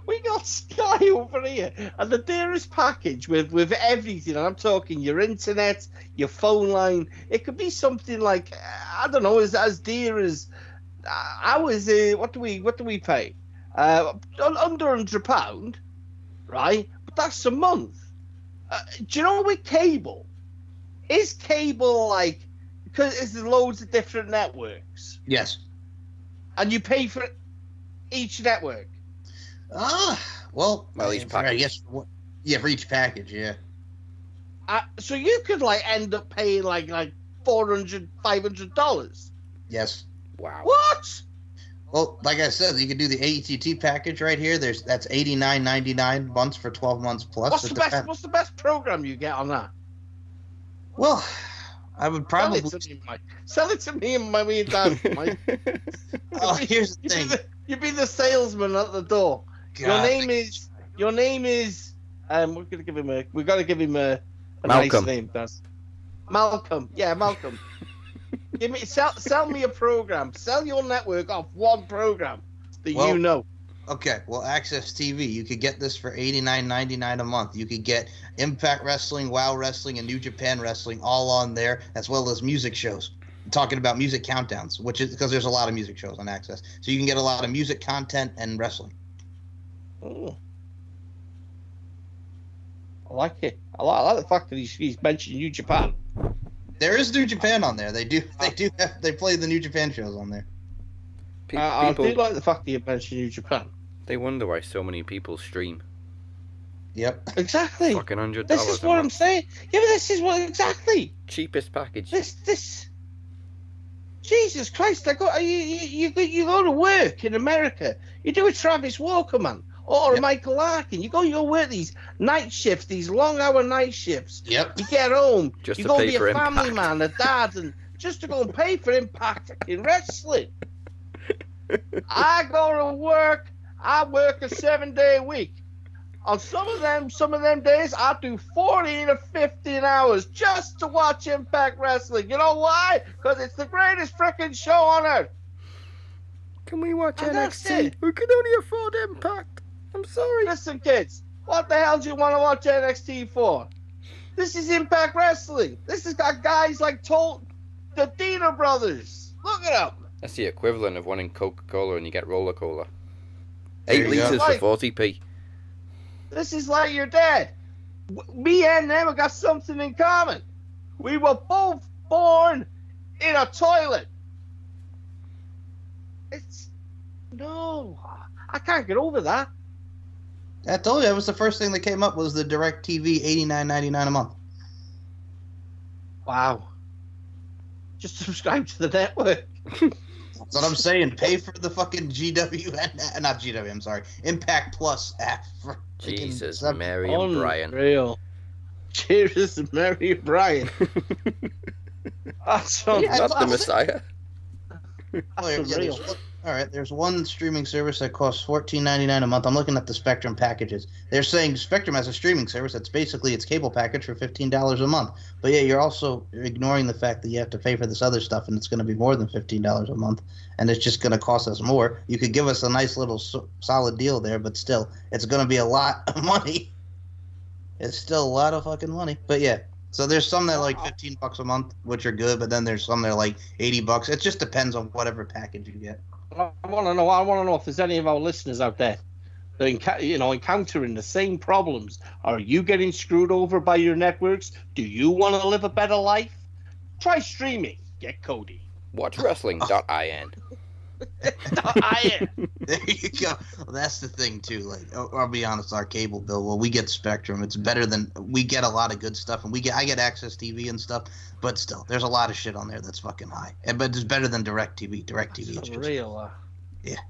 S1: we got Sky over here, and the dearest package with everything. And I'm talking your internet, your phone line. It could be something like, I don't know, as dear as what do we pay? Under £100, right? But that's a month. Do you know with cable? Is cable like, because there's loads of different networks?
S2: Yes.
S1: And you pay for each network?
S2: Well,
S3: each package.
S2: Yes. Yeah, for each package, yeah.
S1: So you could like end up paying like $400, $500.
S2: Yes.
S3: Wow.
S1: What?
S2: Well, like I said, you could do the ATT package right here. That's $89.99 months for 12 months plus.
S1: What's the best program you get on that?
S2: Well, I would probably
S1: sell it to me and my dad, Mike.
S2: Here's the thing.
S1: You'd be the salesman at the door.
S2: God.
S1: Your name is we're gonna give him a
S3: Malcolm.
S1: nice name, Daz. Malcolm. Yeah, Malcolm. Sell me a program. Sell your network off one program that you know.
S2: Okay, well, Access TV, you could get this for $89.99 a month. You could get Impact Wrestling, WoW Wrestling, and New Japan Wrestling all on there, as well as music shows. I'm talking about music countdowns, which is because there's a lot of music shows on Access. So you can get a lot of music content and wrestling.
S1: Oh. I like it. I like the fact that he's mentioned New Japan.
S2: There is New Japan on there. They play the New Japan shows on there.
S1: I do like the fact that you mentioned New Japan.
S3: They wonder why so many people stream.
S2: Yep.
S1: Exactly.
S3: Fucking $100.
S1: This is what I'm saying. Yeah, but this is what exactly.
S3: Cheapest package.
S1: This. Jesus Christ! You go to work in America. You do a Travis Walker, man, or a Michael Larkin. You go work these night shifts, these long-hour night shifts.
S2: Yep.
S1: You get home.
S3: Just
S1: you
S3: to
S1: go
S3: pay
S1: be
S3: for
S1: a family
S3: Impact.
S1: man, a dad, and just to go and pay for Impact in wrestling. I go to work. I work a 7-day week. On some of them days, I do 14 or 15 hours just to watch Impact Wrestling. You know why? Because it's the greatest freaking show on earth.
S3: Can we watch
S1: And that's
S3: NXT?
S1: it.
S3: We can only afford Impact. I'm sorry.
S1: Listen, kids, what the hell do you want to watch NXT for? This is Impact Wrestling. This has got guys like the Dina brothers. Look at them.
S3: That's the equivalent of wanting Coca-Cola and you get Roller Cola.
S2: There
S3: 8
S2: you go.
S3: litres for 40p.
S1: This is like your dad. Me and them have got something in common. We were both born in a toilet. I can't get over that.
S2: I told you, that was the first thing that came up was the DirecTV $89.99 a month.
S1: Wow. Just subscribe to the network.
S2: That's what I'm saying. Pay for the fucking not GW, I'm sorry, Impact Plus app. For
S3: Jesus, Mary and Brian.
S1: Unreal. Cheers, Mary and Brian. That's
S3: That's the Messiah.
S1: unreal.
S2: There's one streaming service that costs $14.99 a month. I'm looking at the Spectrum packages. They're saying Spectrum has a streaming service that's basically its cable package for $15 a month. But yeah, you're also ignoring the fact that you have to pay for this other stuff, and it's going to be more than $15 a month, and it's just going to cost us more. You could give us a nice little solid deal there, but still, it's going to be a lot of money. It's still a lot of fucking money. But yeah. So there's some that are like $15 a month, which are good, but then there's some that are like $80. It just depends on whatever package you get.
S1: I want to know if there's any of our listeners out there that encountering the same problems. Are you getting screwed over by your networks? Do you want to live a better life? Try streaming. Get Cody.
S3: WatchWrestling.in.
S2: There you go. Well, that's the thing too. Like, I'll be honest, our cable bill. Well, we get Spectrum. It's better than we get a lot of good stuff, and I get Access TV and stuff. But still, there's a lot of shit on there that's fucking high. But it's better than DirecTV. DirecTV.
S1: That's real.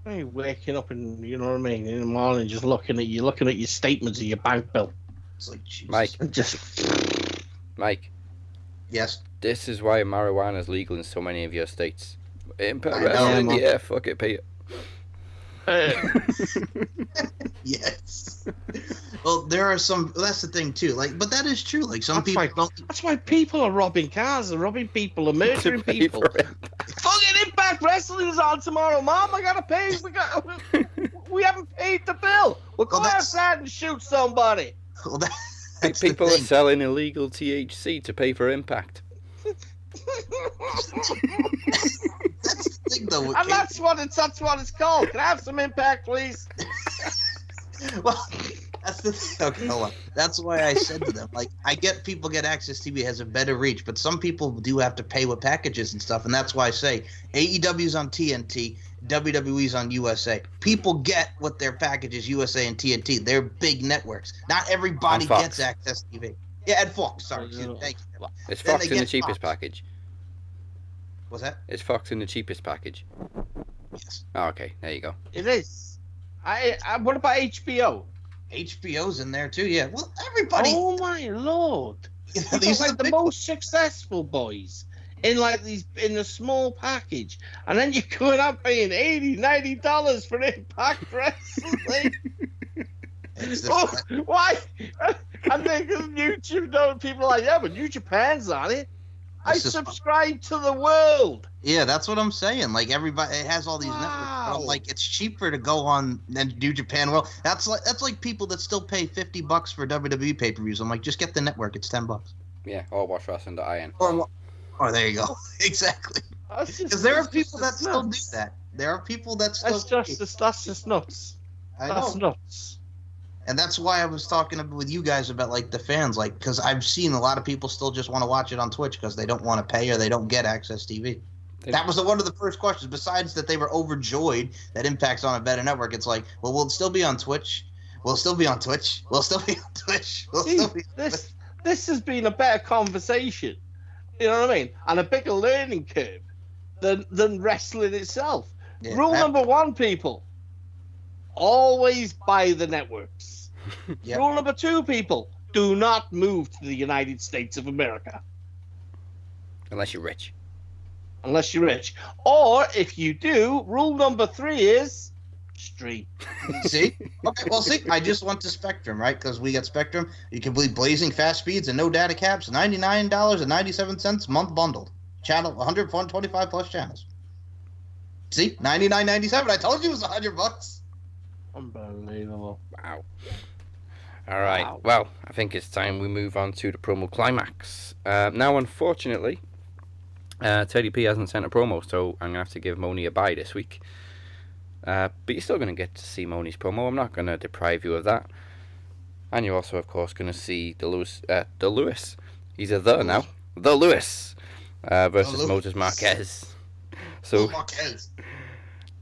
S1: Hey, waking up and you know what I mean in the morning, just looking at your statements of your bank bill.
S2: It's like, Jesus.
S3: Mike.
S1: And just
S3: Mike,
S2: Yes.
S3: this is why marijuana is legal in so many of your states. Impact
S2: I know,
S3: Wrestling,
S1: man.
S3: yeah, fuck it, pay it.
S2: Yes. Well, there are some. That's the thing too. Like, but that is true. Like, some people don't.
S1: That's why people are robbing cars, they're robbing people, and murdering
S3: pay
S1: people.
S3: for it.
S1: Fucking Impact Wrestling is on tomorrow, Mom. I gotta pay. We haven't paid the bill. We'll go outside and shoot somebody.
S2: Well, that's
S3: People
S2: the
S3: are
S2: thing.
S3: selling illegal THC to pay for Impact.
S2: That's the thing, though.
S1: And that's what it's called. Can I have some Impact, please?
S2: Well, that's the thing. Okay, hold on. That's why I said to them, like, I get people get Access TV has a better reach, but some people do have to pay with packages and stuff, and that's why I say AEW's on TNT, WWE's on USA. People get what their packages, USA and TNT. They're big networks. Not everybody
S3: And Fox.
S2: gets Access TV. Yeah, and Fox. Sorry, thank you.
S3: It's
S2: Then
S3: Fox
S2: they
S3: in the
S2: get
S3: cheapest
S2: Fox.
S3: package.
S2: What's that?
S3: It's Fox in the cheapest package.
S2: Yes.
S3: Oh, okay, there you go.
S1: It is. What about HBO?
S2: HBO's in there too. Yeah. Well, everybody.
S1: Oh my lord!
S2: These
S1: These
S2: are
S1: like the
S2: big-
S1: most successful boys in a small package, and then you're going out paying $80-$90 for Impact Wrestling.
S2: It's the-
S1: Oh, why? I'm thinking YouTube. Don't people are like, yeah, but New Japan's on it. I
S2: This is-
S1: subscribe to the world.
S2: Yeah, that's what I'm saying. Like, everybody, it has all these networks. But I'm
S1: Wow.
S2: like, it's cheaper to go on than New Japan World. That's like people that still pay $50 for WWE pay-per-views. I'm like, just get the network. It's $10.
S3: Yeah, or watchwrestling.in.
S2: Oh, there you go. Exactly. Because there are people that still do that. There are people that still.
S1: That's just nuts.
S2: I
S1: That's
S2: know.
S1: nuts.
S2: And that's why I was talking with you guys about, like, the fans. Like, because I've seen a lot of people still just want to watch it on Twitch because they don't want to pay or they don't get Access TV. That was one of the first questions. Besides that, they were overjoyed that Impact's on a better network. It's like, well, we'll still be on Twitch. We'll still be on Twitch. We'll still be on Twitch. We'll
S1: See,
S2: still be on Twitch.
S1: this has been a better conversation, you know what I mean, and a bigger learning curve than wrestling itself.
S2: Yeah,
S1: Rule
S2: that-
S1: number one, people, always buy the networks.
S2: Yep.
S1: Rule number two, people, do not move to the United States of America
S3: Unless you're rich.
S1: unless you're rich. Or if you do, rule number three is stream.
S2: See? Okay, well, see, I just went to Spectrum, right? Because we got Spectrum. You can believe blazing fast speeds and no data caps. $99.97 month bundled. Channel 125 plus channels. See? $99.97. I told you it was $100.
S1: Unbelievable.
S3: Wow. All right.
S1: Wow.
S3: Well, I think it's time we move on to the promo climax. Now, unfortunately, Teddy P hasn't sent a promo, so I'm going to have to give Moni a bye this week. But you're still going to get to see Moni's promo. I'm not going to deprive you of that. And you're also, of course, going to see the Lewis. He's a the now. The Lewis versus
S2: Lewis.
S3: Moses Marquez. So,
S2: Marquez.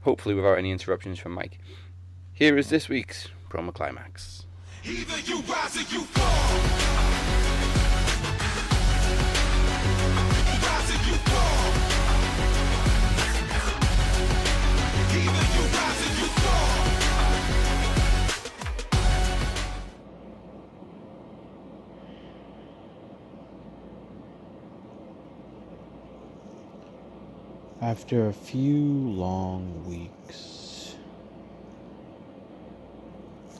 S3: hopefully without any interruptions from Mike. Here is this week's promo climax.
S7: Either you rise or you fall. Rise or you fall. Either you rise or you fall.
S8: After a few long weeks,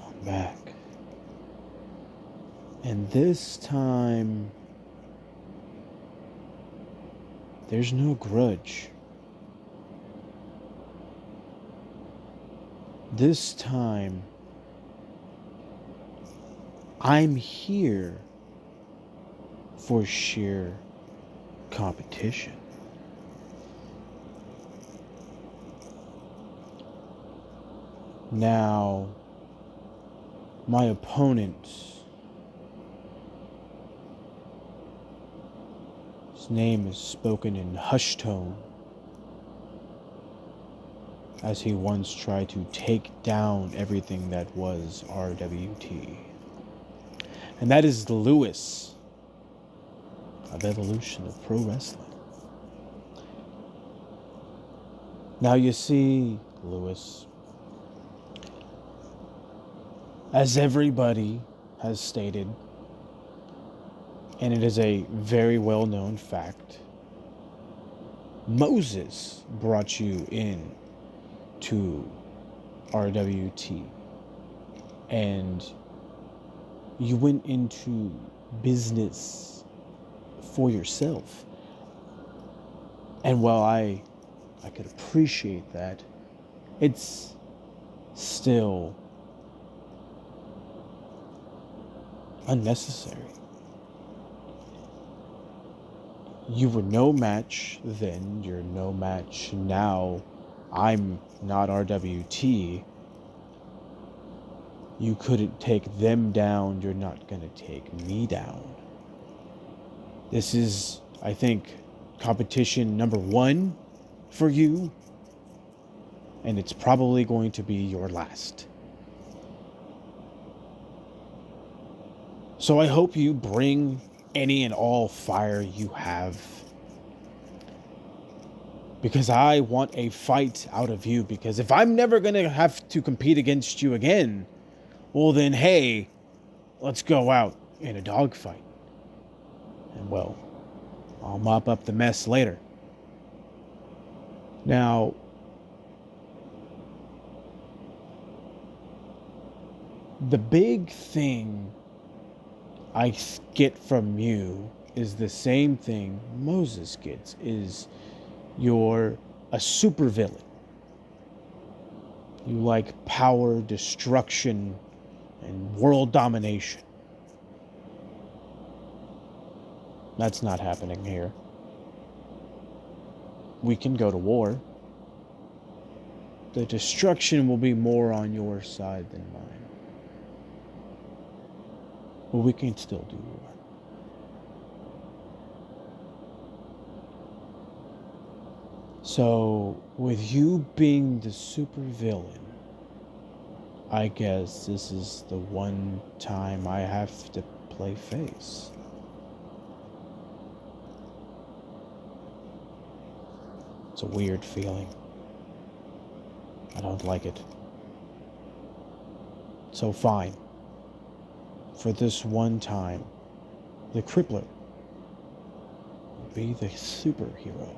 S8: I'm back. And this time, there's no grudge. This time, I'm here for sheer competition. Now, my opponent, his name is spoken in hushed tone, as he once tried to take down everything that was RWT. And that is the Lewis of Evolution of Pro Wrestling. Now you see, Lewis. As everybody has stated, and it is a very well-known fact, Moses brought you in to RWT, and you went into business for yourself. And while I could appreciate that, it's still unnecessary. You were no match then, you're no match now. I'm not RWT. You couldn't take them down, you're not gonna take me down. This is, I think, competition number 1 for you, and it's probably going to be your last. So I hope you bring any and all fire you have, because I want a fight out of you, because if I'm never going to have to compete against you again, well then, hey, let's go out in a dogfight. And well, I'll mop up the mess later. Now, the big thing I get from you is the same thing Moses gets, is you're a supervillain. You like power, destruction, and world domination. That's not happening here. We can go to war. The destruction will be more on your side than mine. But we can still do war. So, with you being the supervillain, I guess this is the one time I have to play face. It's a weird feeling. I don't like it. So fine. For this one time, the Crippler will be the superhero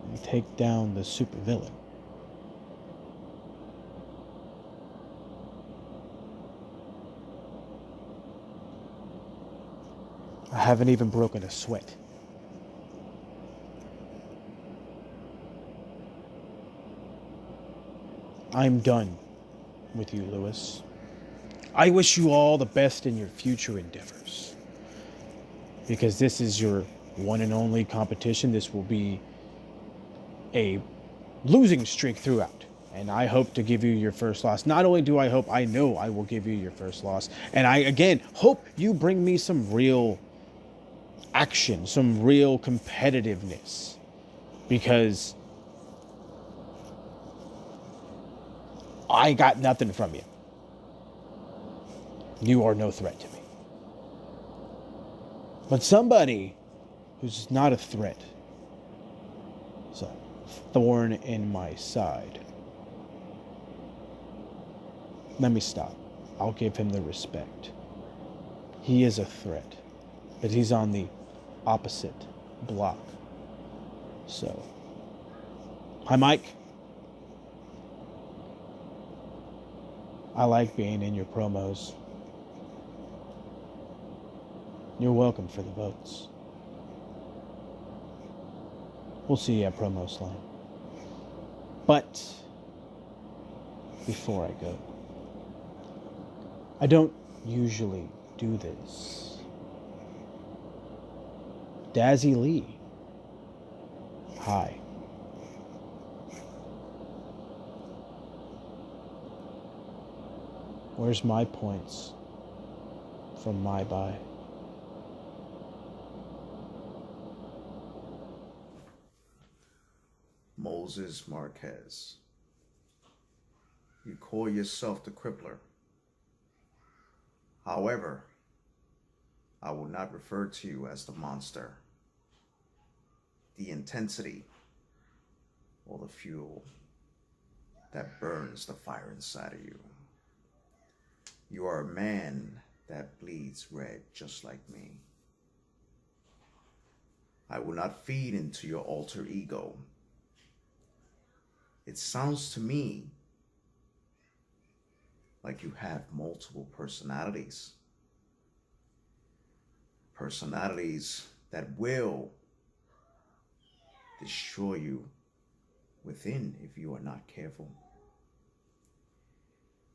S8: and take down the supervillain. I haven't even broken a sweat. I'm done with you, Lewis. I wish you all the best in your future endeavors, because this is your one and only competition. This will be a losing streak throughout, and I hope to give you your first loss. Not only do I hope, I know I will give you your first loss, and I again hope you bring me some real action, some real competitiveness, because I got nothing from you. You are no threat to me. But somebody who's not a threat is a thorn in my side. Let me stop. I'll give him the respect. He is a threat, but he's on the opposite block. So, hi Mike. I like being in your promos. You're welcome for the votes. We'll see you at Promo Slam. But before I go, I don't usually do this. Dazzy Lee. Hi. Where's my points from my bye?
S2: Moses Marquez. You call yourself the Crippler. However, I will not refer to you as the monster. The intensity or the fuel
S9: that burns the fire inside of you. You are a man that bleeds red just like me. I will not feed into your alter ego. It sounds to me like you have multiple personalities. Personalities that will destroy you within if you are not careful.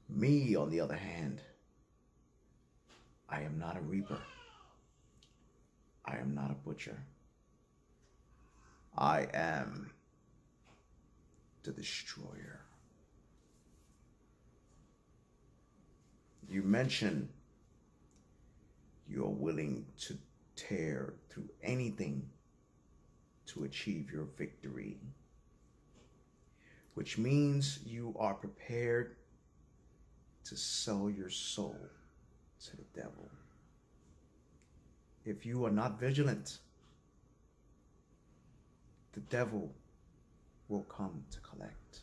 S9: Me, on the other hand, I am not a reaper. I am not a butcher. I am the destroyer. You mentioned you are willing to tear through anything to achieve your victory, which means you are prepared to sell your soul to the devil. If you are not vigilant, the devil will come to collect.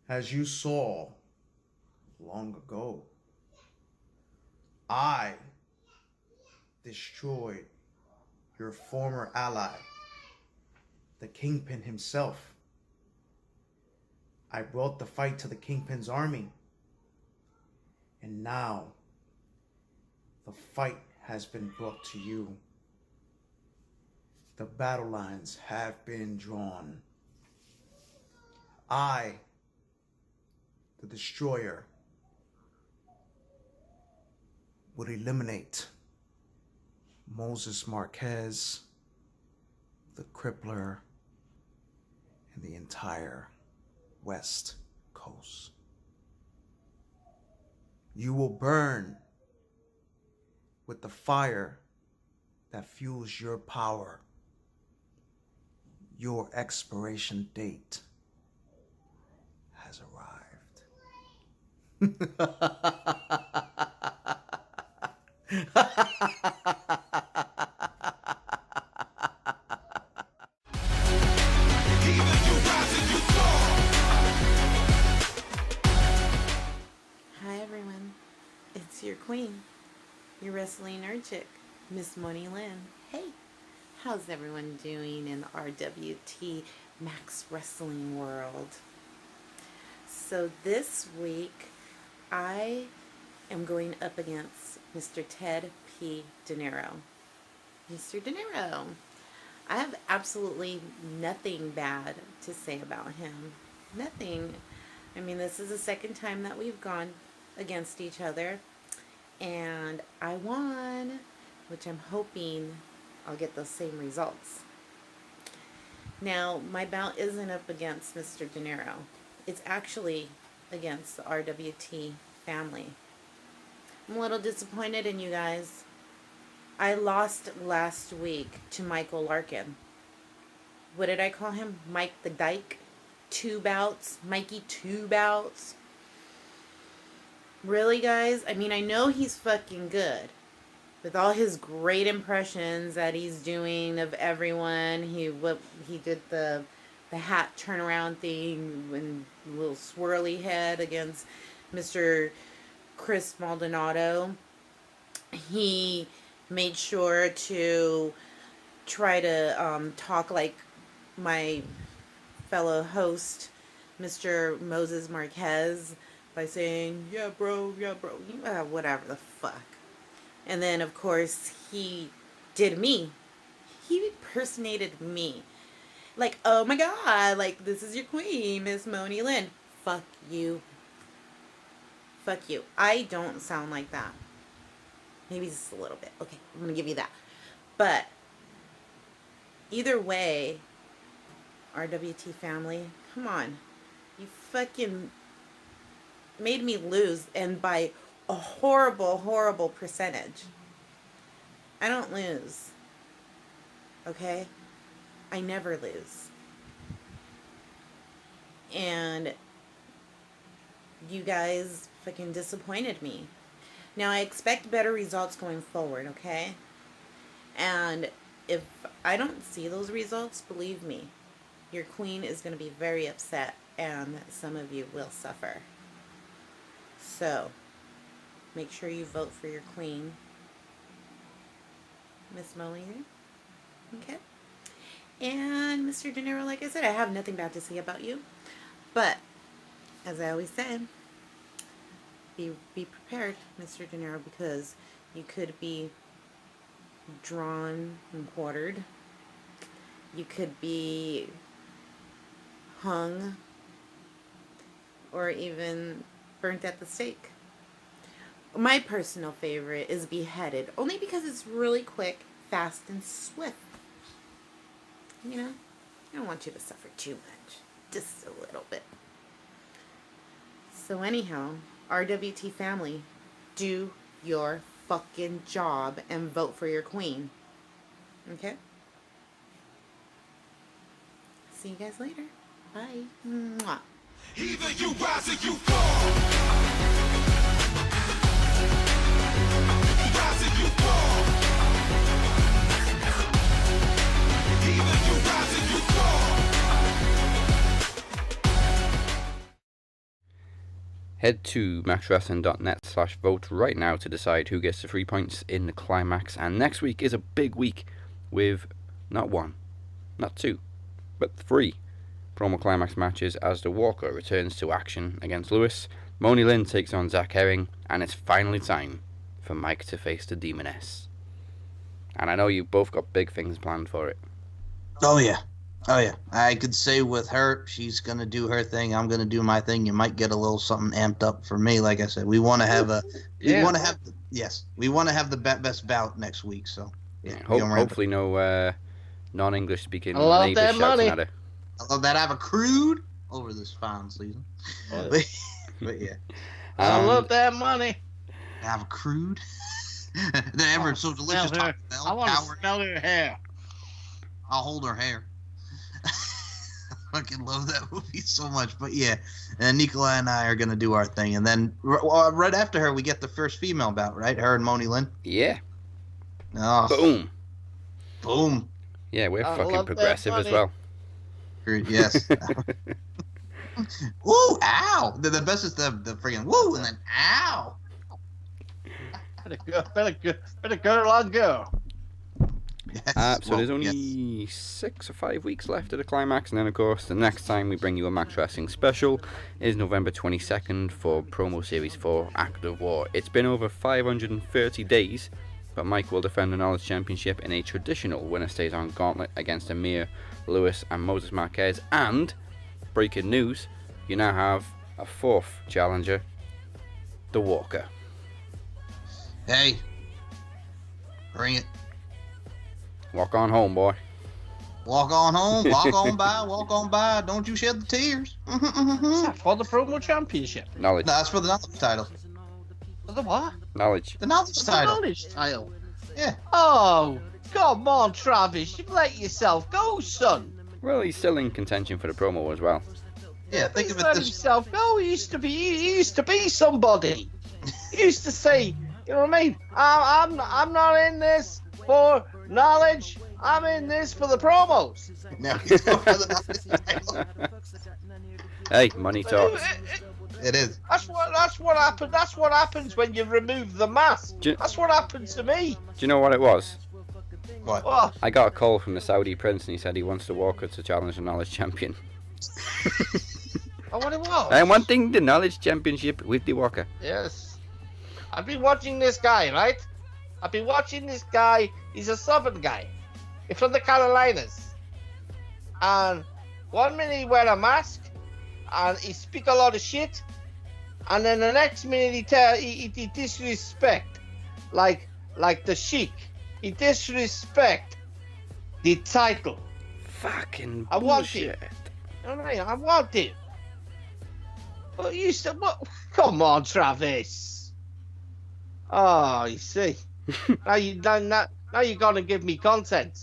S9: As you saw long ago, I destroyed your former ally, the Kingpin himself. I brought the fight to the Kingpin's army. And now, the fight has been brought to you. The battle lines have been drawn. I, the destroyer, would eliminate Moses Marquez, the Crippler, and the entire West Coast. You will burn with the fire that fuels your power. Your expiration date has arrived.
S10: Hi everyone, it's your queen, your wrestling nerd chick, Miss Moni Lynn. Hey, how's everyone doing in the RWT Max Wrestling world? So this week, I am going up against Mr. Ted P. De Niro. Mr. De Niro. I have absolutely nothing bad to say about him. Nothing. I mean, this is the second time that we've gone against each other, and I won, which I'm hoping I'll get those same results. Now, my bout isn't up against Mr. De Niro. It's actually against the RWT family. I'm a little disappointed in you guys. I lost last week to Michael Larkin. What did I call him? Mike the Dyke? 2 bouts? Mikey 2 bouts? Really, guys? I mean, I know he's fucking good. With all his great impressions that he's doing of everyone. He did the hat turnaround thing and little swirly head against Mr. Chris Maldonado. He made sure to try to talk like my fellow host, Mr. Moses Marquez, by saying, yeah, bro, whatever the fuck. And then, of course, he did me. He impersonated me. Like, oh my god, like, this is your queen, Miss Moni Lynn. Fuck you. Fuck you. I don't sound like that. Maybe just a little bit. Okay, I'm going to give you that. But, either way, RWT family, come on. You fucking made me lose, and by a horrible, horrible percentage. I don't lose. Okay? I never lose. And you guys fucking disappointed me. Now, I expect better results going forward, okay? And if I don't see those results, believe me, your queen is going to be very upset, and some of you will suffer. So, make sure you vote for your queen. Miss Molly here. Okay. And Mr. De Niro, like I said, I have nothing bad to say about you. But, as I always say, be prepared, Mr. De Niro, because you could be drawn and quartered. You could be hung or even burnt at the stake. My personal favorite is beheaded, only because it's really quick, fast, and swift. You know, I don't want you to suffer too much, just a little bit. So anyhow, RWT family, do your fucking job and vote for your queen. Okay? See you guys later. Bye. Mwah.
S7: Either you rise or you fall. Rise or you fall. Either you rise or you fall.
S3: Head to maxwrestling.net/vote right now to decide who gets the 3 points in the climax. And next week is a big week with not one, not two, but 3 promo climax matches as the Walker returns to action against Lewis. Moni Lynn takes on Zach Herring, and it's finally time for Mike to face the Demoness. And I know you both got big things planned for it.
S2: Oh yeah. I could say with her, she's gonna do her thing. I'm gonna do my thing. You might get a little something amped up for me. Like I said, we want to have we want to have the best bout next week. So yeah,
S3: hopefully no non-English speaking
S1: I love
S3: neighbors
S1: that
S3: shouting
S1: money.
S3: at her.
S2: I love that I've accrued over this fine season. But yeah,
S1: I love that money.
S2: I've accrued. The ever so delicious.
S1: Smell her. I want to smell her hair.
S2: I'll hold her hair. I fucking love that movie so much. But yeah, and Nikolai and I are going to do our thing. And then right after her, we get the first female bout, right? Her and Moni Lynn?
S3: Yeah.
S2: Oh. Boom.
S3: Yeah, we're
S1: I
S3: fucking
S1: love that
S3: progressive as
S1: money.
S3: well.
S2: Yes. Woo, ow. The best is the friggin' woo and then ow.
S1: Better go along, go.
S2: Yes.
S3: So there's only 6 or 5 weeks left of the climax, and then of course the next time we bring you a Max Wrestling special is November 22nd for promo series 4 Act of War. It's been over 530 days, but Mike will defend the Knowledge Championship in a traditional winner stays on gauntlet against Amir, Lewis and Moses Marquez. And breaking news, you now have a 4th challenger, the Walker.
S2: Hey. Bring it.
S3: Walk on home, boy.
S2: Walk on home, walk on by, don't you shed the tears.
S1: For the promo championship.
S3: Knowledge.
S2: No, that's for the knowledge title.
S1: For the what?
S3: Knowledge.
S2: The knowledge
S1: The
S2: title.
S1: knowledge title.
S2: Yeah.
S1: Oh, come on, Travis. You've let yourself go, son.
S3: Well, he's still in contention for the promo as well.
S2: Yeah, think
S1: He's
S2: of it
S1: let
S2: this.
S1: himself go. He used to be somebody. He used to say, you know what I mean? I'm not in this for knowledge. I'm in this for the promos.
S2: Now he's going for the knowledge title.
S3: Hey, money talks.
S2: It is.
S1: That's what happened. That's what happens when you remove the mask.
S3: Do-
S1: That's what happened to me.
S3: Do you know what it was?
S2: What?
S1: Oh,
S3: I got a call from the Saudi prince, and he said he wants the Walker to challenge the Knowledge Champion.
S1: what it was?
S3: I'm wanting the Knowledge Championship with the Walker.
S1: Yes. I've been watching this guy, right? I've been watching this guy. He's a southern guy. He's from the Carolinas. And 1 minute he wear a mask and he speak a lot of shit. And then the next minute he disrespect. Like the Sheik. He disrespect the title.
S3: Fucking
S1: I want
S3: bullshit.
S1: You know what I mean? I want it. But you said, what? Come on, Travis. Oh, you see. now you're gonna give me content.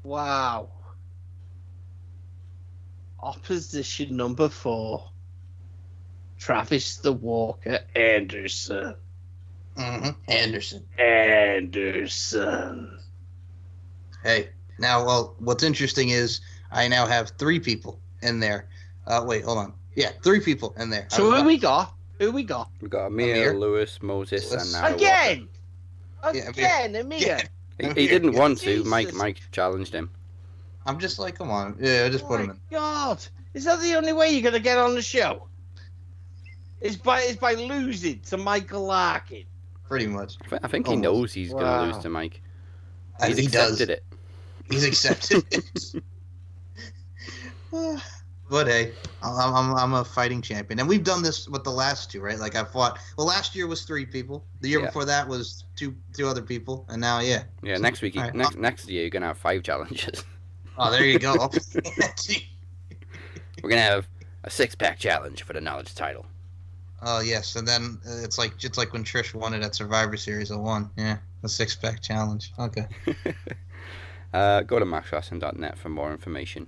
S1: Wow. Opposition number 4. Travis the Walker Anderson.
S2: Mm-hmm. Anderson. Hey, now, well, what's interesting is I now have 3 people in there. Wait, hold on. Yeah, 3 people in there.
S1: So who we got? Who we got?
S3: We got Amir, Lewis, Moses, and now
S1: Again!
S2: Yeah,
S1: Again, Amir!
S2: Yeah.
S3: He didn't want to.
S1: Jesus.
S3: Mike challenged him.
S2: I'm just like, come on. Yeah, just put him in.
S1: God, is that the only way you're gonna get on the show? Is by losing to Michael Larkin?
S2: Pretty much.
S3: I think he knows he's going to lose to Mike. He's
S2: He
S3: accepted it.
S2: He's accepted it. But hey, I'm a fighting champion, and we've done this with the last 2, right? Like I fought. Well, last year was 3 people. The year before that was two other people, and now
S3: Yeah, next week,
S2: Right.
S3: next year, you're gonna have 5 challenges.
S2: Oh, there you go.
S3: We're gonna have a 6-pack challenge for the knowledge title.
S2: Oh yes, and then it's like when Trish won it at Survivor Series 01. Yeah, the 6-pack challenge. Okay.
S3: Go to maxwrestling.net for more information.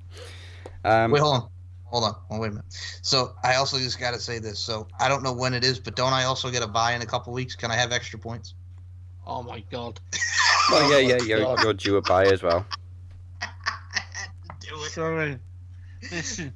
S2: Wait, hold on. Wait a minute. So I also just got to say this. So I don't know when it is, but don't I also get a bye in a couple weeks? Can I have extra points?
S1: Oh my God!
S3: Oh yeah, you're due a bye as well.
S2: Do it.
S1: Sorry. Listen,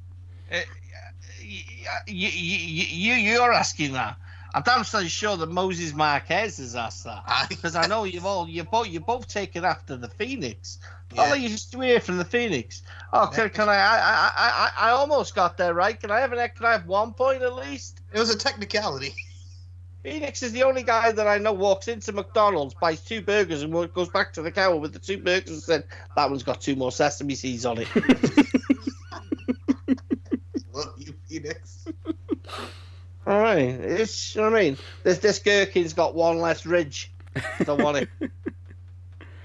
S1: you're asking that. I'm damn sure that Moses Marquez has asked that because I know you're both taken after the Phoenix.
S2: Yeah.
S1: Oh, you just hear from the Phoenix. Oh, can I almost got there right. Can I have 1 point at least?
S2: It was a technicality.
S1: Phoenix is the only guy that I know walks into McDonald's, buys 2 burgers, and goes back to the counter with the 2 burgers and said, "That one's got 2 more sesame seeds on it."
S2: Love you, Phoenix.
S1: All right, it's, you know what I mean. This gherkin's got 1 less ridge. Don't want it.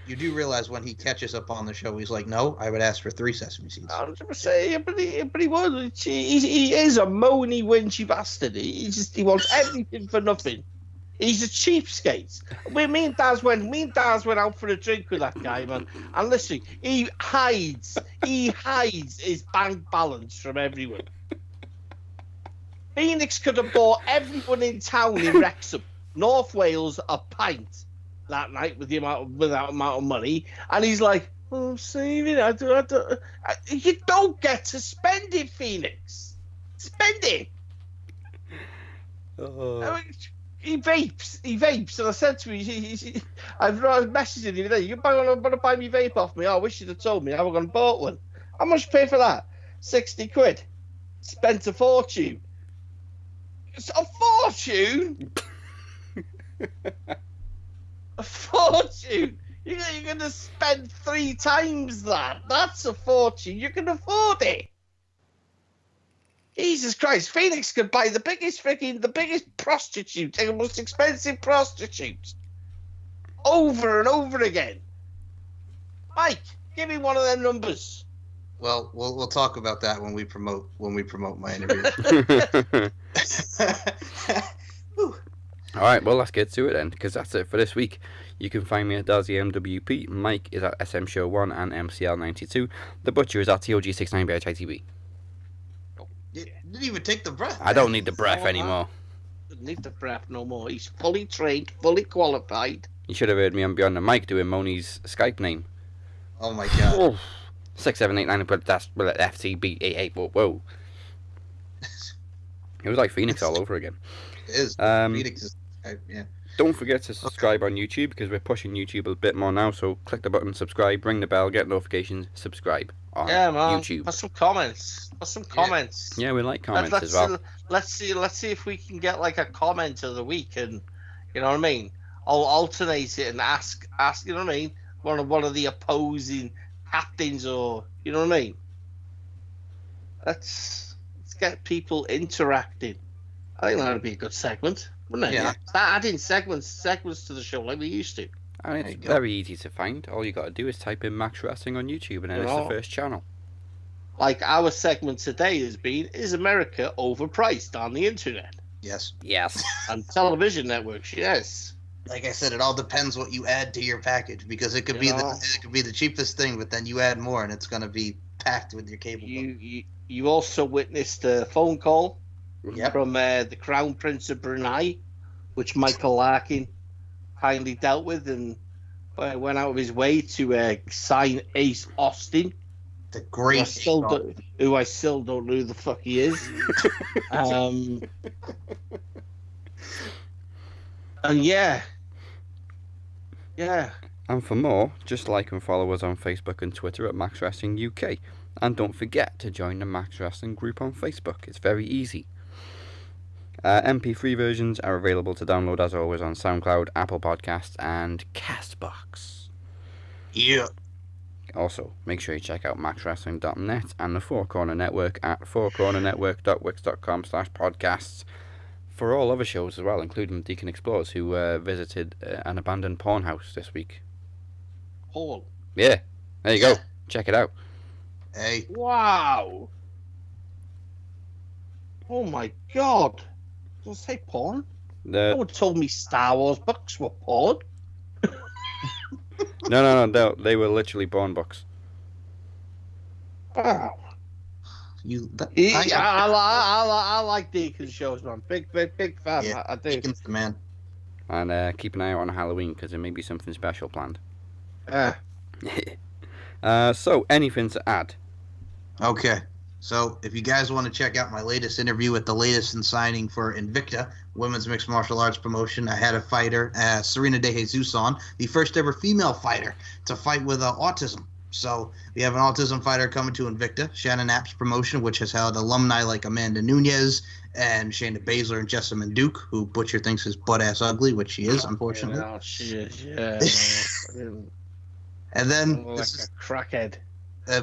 S2: You do realize when he catches up on the show, he's like, "No, I would ask for 3 sesame seeds."
S1: 100%, yeah, but he would. He is a moany, whinchy bastard. He wants everything for nothing. He's a cheapskate. Me and Daz went out for a drink with that guy, man. And listen, he hides his bank balance from everyone. Phoenix could have bought everyone in town in Wrexham, North Wales, a pint that night with that amount of money, and he's like, "Oh, I'm saving it. You don't get to spend it, Phoenix. Spend it." I mean, he vapes, and I said to him, I've messaged him the other day, "You want to buy me vape off me? Oh, I wish you'd have told me. I would have bought one." How much pay for that? 60 quid. Spent a fortune. It's a fortune. A fortune. You're going to spend 3 times that. That's a fortune. You can afford it. Jesus Christ. Phoenix could buy the biggest prostitute, the most expensive prostitute. Over and over again. Mike, give me one of them numbers.
S2: Well, we'll talk about that when we promote my interview.
S3: All right, well, let's get to it then, because that's it for this week. You can find me at Dazzy MWP. Mike is at SM Show 1 and MCL92. The Butcher is at TOG69BHITV.
S2: You didn't even take the breath.
S3: I don't need the breath anymore.
S1: Doesn't need the breath no more. He's fully trained, fully qualified.
S3: You should have heard me on Beyond the Mic doing Moni's Skype name.
S2: Oh my God.
S3: Oh, 6789, but that's FTB88. Whoa. It was like Phoenix all over again.
S2: It is. Phoenix is, yeah.
S3: Don't forget to subscribe on YouTube, because we're pushing YouTube a bit more now. So click the button, subscribe, ring the bell, get notifications, subscribe on YouTube.
S1: Put some comments.
S3: Yeah, we like comments as well.
S1: Let's see if we can get like a comment of the week, and you know what I mean. I'll alternate it and ask. You know what I mean. One of the opposing captains, or you know what I mean. Let's get people interacting. I think that would be a good segment, wouldn't it?
S2: Yeah.
S1: Adding segments to the show like we used to.
S3: And it's very easy to find. All you got to do is type in Max Wrestling on YouTube, and then it's the first channel.
S1: Like our segment today has been, is America overpriced on the internet?
S2: Yes.
S1: And television networks, yes.
S2: Like I said, it all depends what you add to your package, because it could be the cheapest thing, but then you add more and it's going to be packed with your cable.
S1: You also witnessed a phone call from the Crown Prince of Brunei, which Michael Larkin kindly dealt with, and went out of his way to sign Ace Austin.
S2: The great
S1: Who I still don't know who the fuck he is. And yeah.
S3: And for more, just like and follow us on Facebook and Twitter at Max Wrestling UK. And don't forget to join the Max Wrestling group on Facebook. It's very easy. MP3 versions are available to download as always on SoundCloud, Apple Podcasts, and Castbox.
S2: Yeah.
S3: Also, make sure you check out maxwrestling.net and the Four Corner Network at fourcornernetwork.wix.com/podcasts for all other shows as well, including Deacon Explores, who visited an abandoned porn house this week.
S1: Porn?
S3: Yeah, there you go. Check it out.
S2: Hey.
S1: Wow. Oh my god. Did I say porn? No one told me Star Wars books were porn.
S3: No, they were literally porn books.
S1: Wow. I like Deacon's shows, man. Big fan.
S2: Yeah,
S1: I do.
S2: Deacon's the man.
S3: And keep an eye out on Halloween because there may be something special planned. So, anything to add?
S2: Okay. So, if you guys want to check out my latest interview with the latest in signing for Invicta, women's mixed martial arts promotion, I had a fighter, Serena De Jesus, on, the first ever female fighter to fight with autism. So, we have an autism fighter coming to Invicta, Shannon App's promotion, which has held alumni like Amanda Nunez and Shayna Baszler and Jessamine Duke, who Butcher thinks is butt-ass ugly, which she is, unfortunately.
S1: Oh, she is, yeah.
S2: And then,
S1: like a crackhead.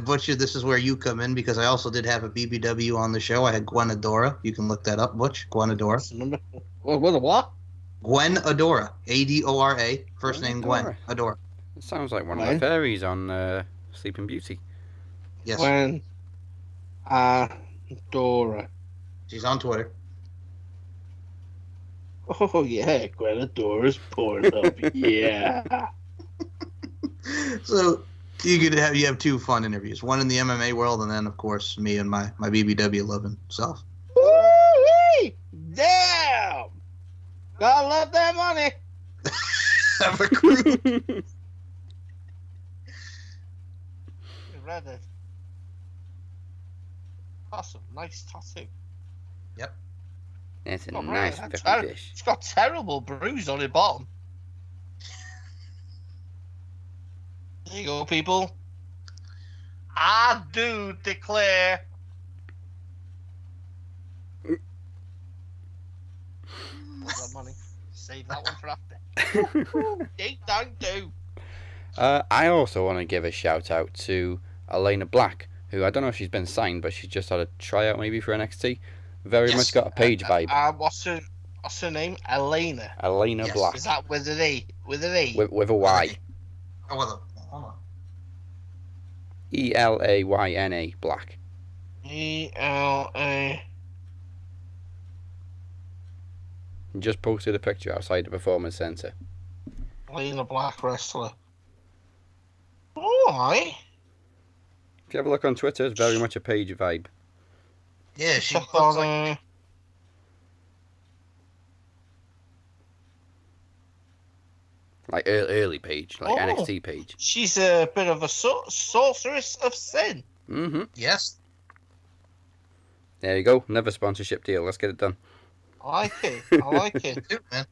S2: Butcher, this is where you come in because I also did have a BBW on the show. I had Gwen Adora. You can look that up, Butch. Gwen Adora.
S1: What?
S2: Gwen Adora. Adora. First name Gwen Adora.
S3: It sounds like one of the fairies on Sleeping Beauty.
S2: Yes.
S1: Gwen Adora.
S2: She's on Twitter.
S1: Oh yeah, Gwen Adora's porn up. Yeah.
S2: So you have two fun interviews, one in the MMA world, and then of course me and my BBW loving self.
S1: Woo-wee! Damn! Gotta love that money.
S2: Have a crew.
S1: Read it. Awesome, nice tattoo.
S2: Yep.
S3: That's a nice fish.
S1: It's got terrible bruise on the bottom. There you go, people. I do declare. That money. Save that one for after. Don't do.
S3: I also want to give a shout out to Elena Black, who I don't know if she's been signed, but she's just had a tryout maybe for NXT. Very much got a Page vibe.
S1: What's her name? Elena.
S3: Elena Black.
S1: Is that with an E? With an E?
S3: With a Y.
S2: Oh, hold on.
S3: ELAYNA Black.
S1: ELA.
S3: Just posted a picture outside the Performance Centre.
S1: Elena Black wrestler. Alright.
S3: If you have a look on Twitter, it's very much a Page vibe.
S2: Yeah, she looks like...
S3: Like early Page, like NXT Page.
S1: She's a bit of a sorceress of sin.
S3: Mm-hmm.
S2: Yes.
S3: There you go. Another sponsorship deal. Let's get it done.
S1: I like it.
S2: Dude, man.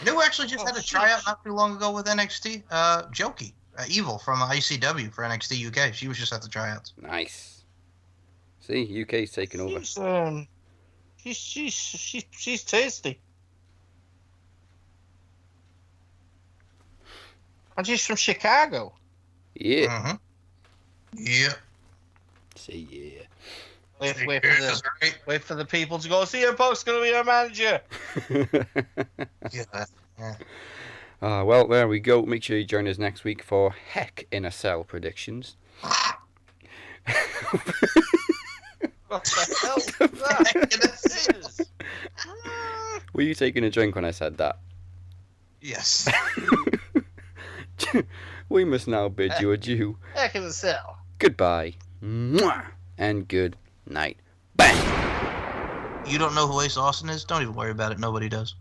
S2: You know who actually just had a tryout not too long ago with NXT? Jokey. Evil from ICW for NXT UK. She was just at the tryouts.
S3: Nice. See, UK's taking over.
S1: She's tasty. And she's from Chicago.
S3: Yeah.
S2: Mm-hmm. Yeah.
S3: See, yeah.
S1: Wait for the people to go see her. Post going to be our manager.
S2: Yeah.
S3: Well, there we go. Make sure you join us next week for Heck in a Cell predictions.
S1: What the hell is that?
S3: Were you taking a drink when I said that?
S2: Yes.
S3: We must now bid you adieu.
S1: Heck in the cell.
S3: Goodbye. Mwah! And good night. Bang!
S2: You don't know who Ace Austin is? Don't even worry about it. Nobody does.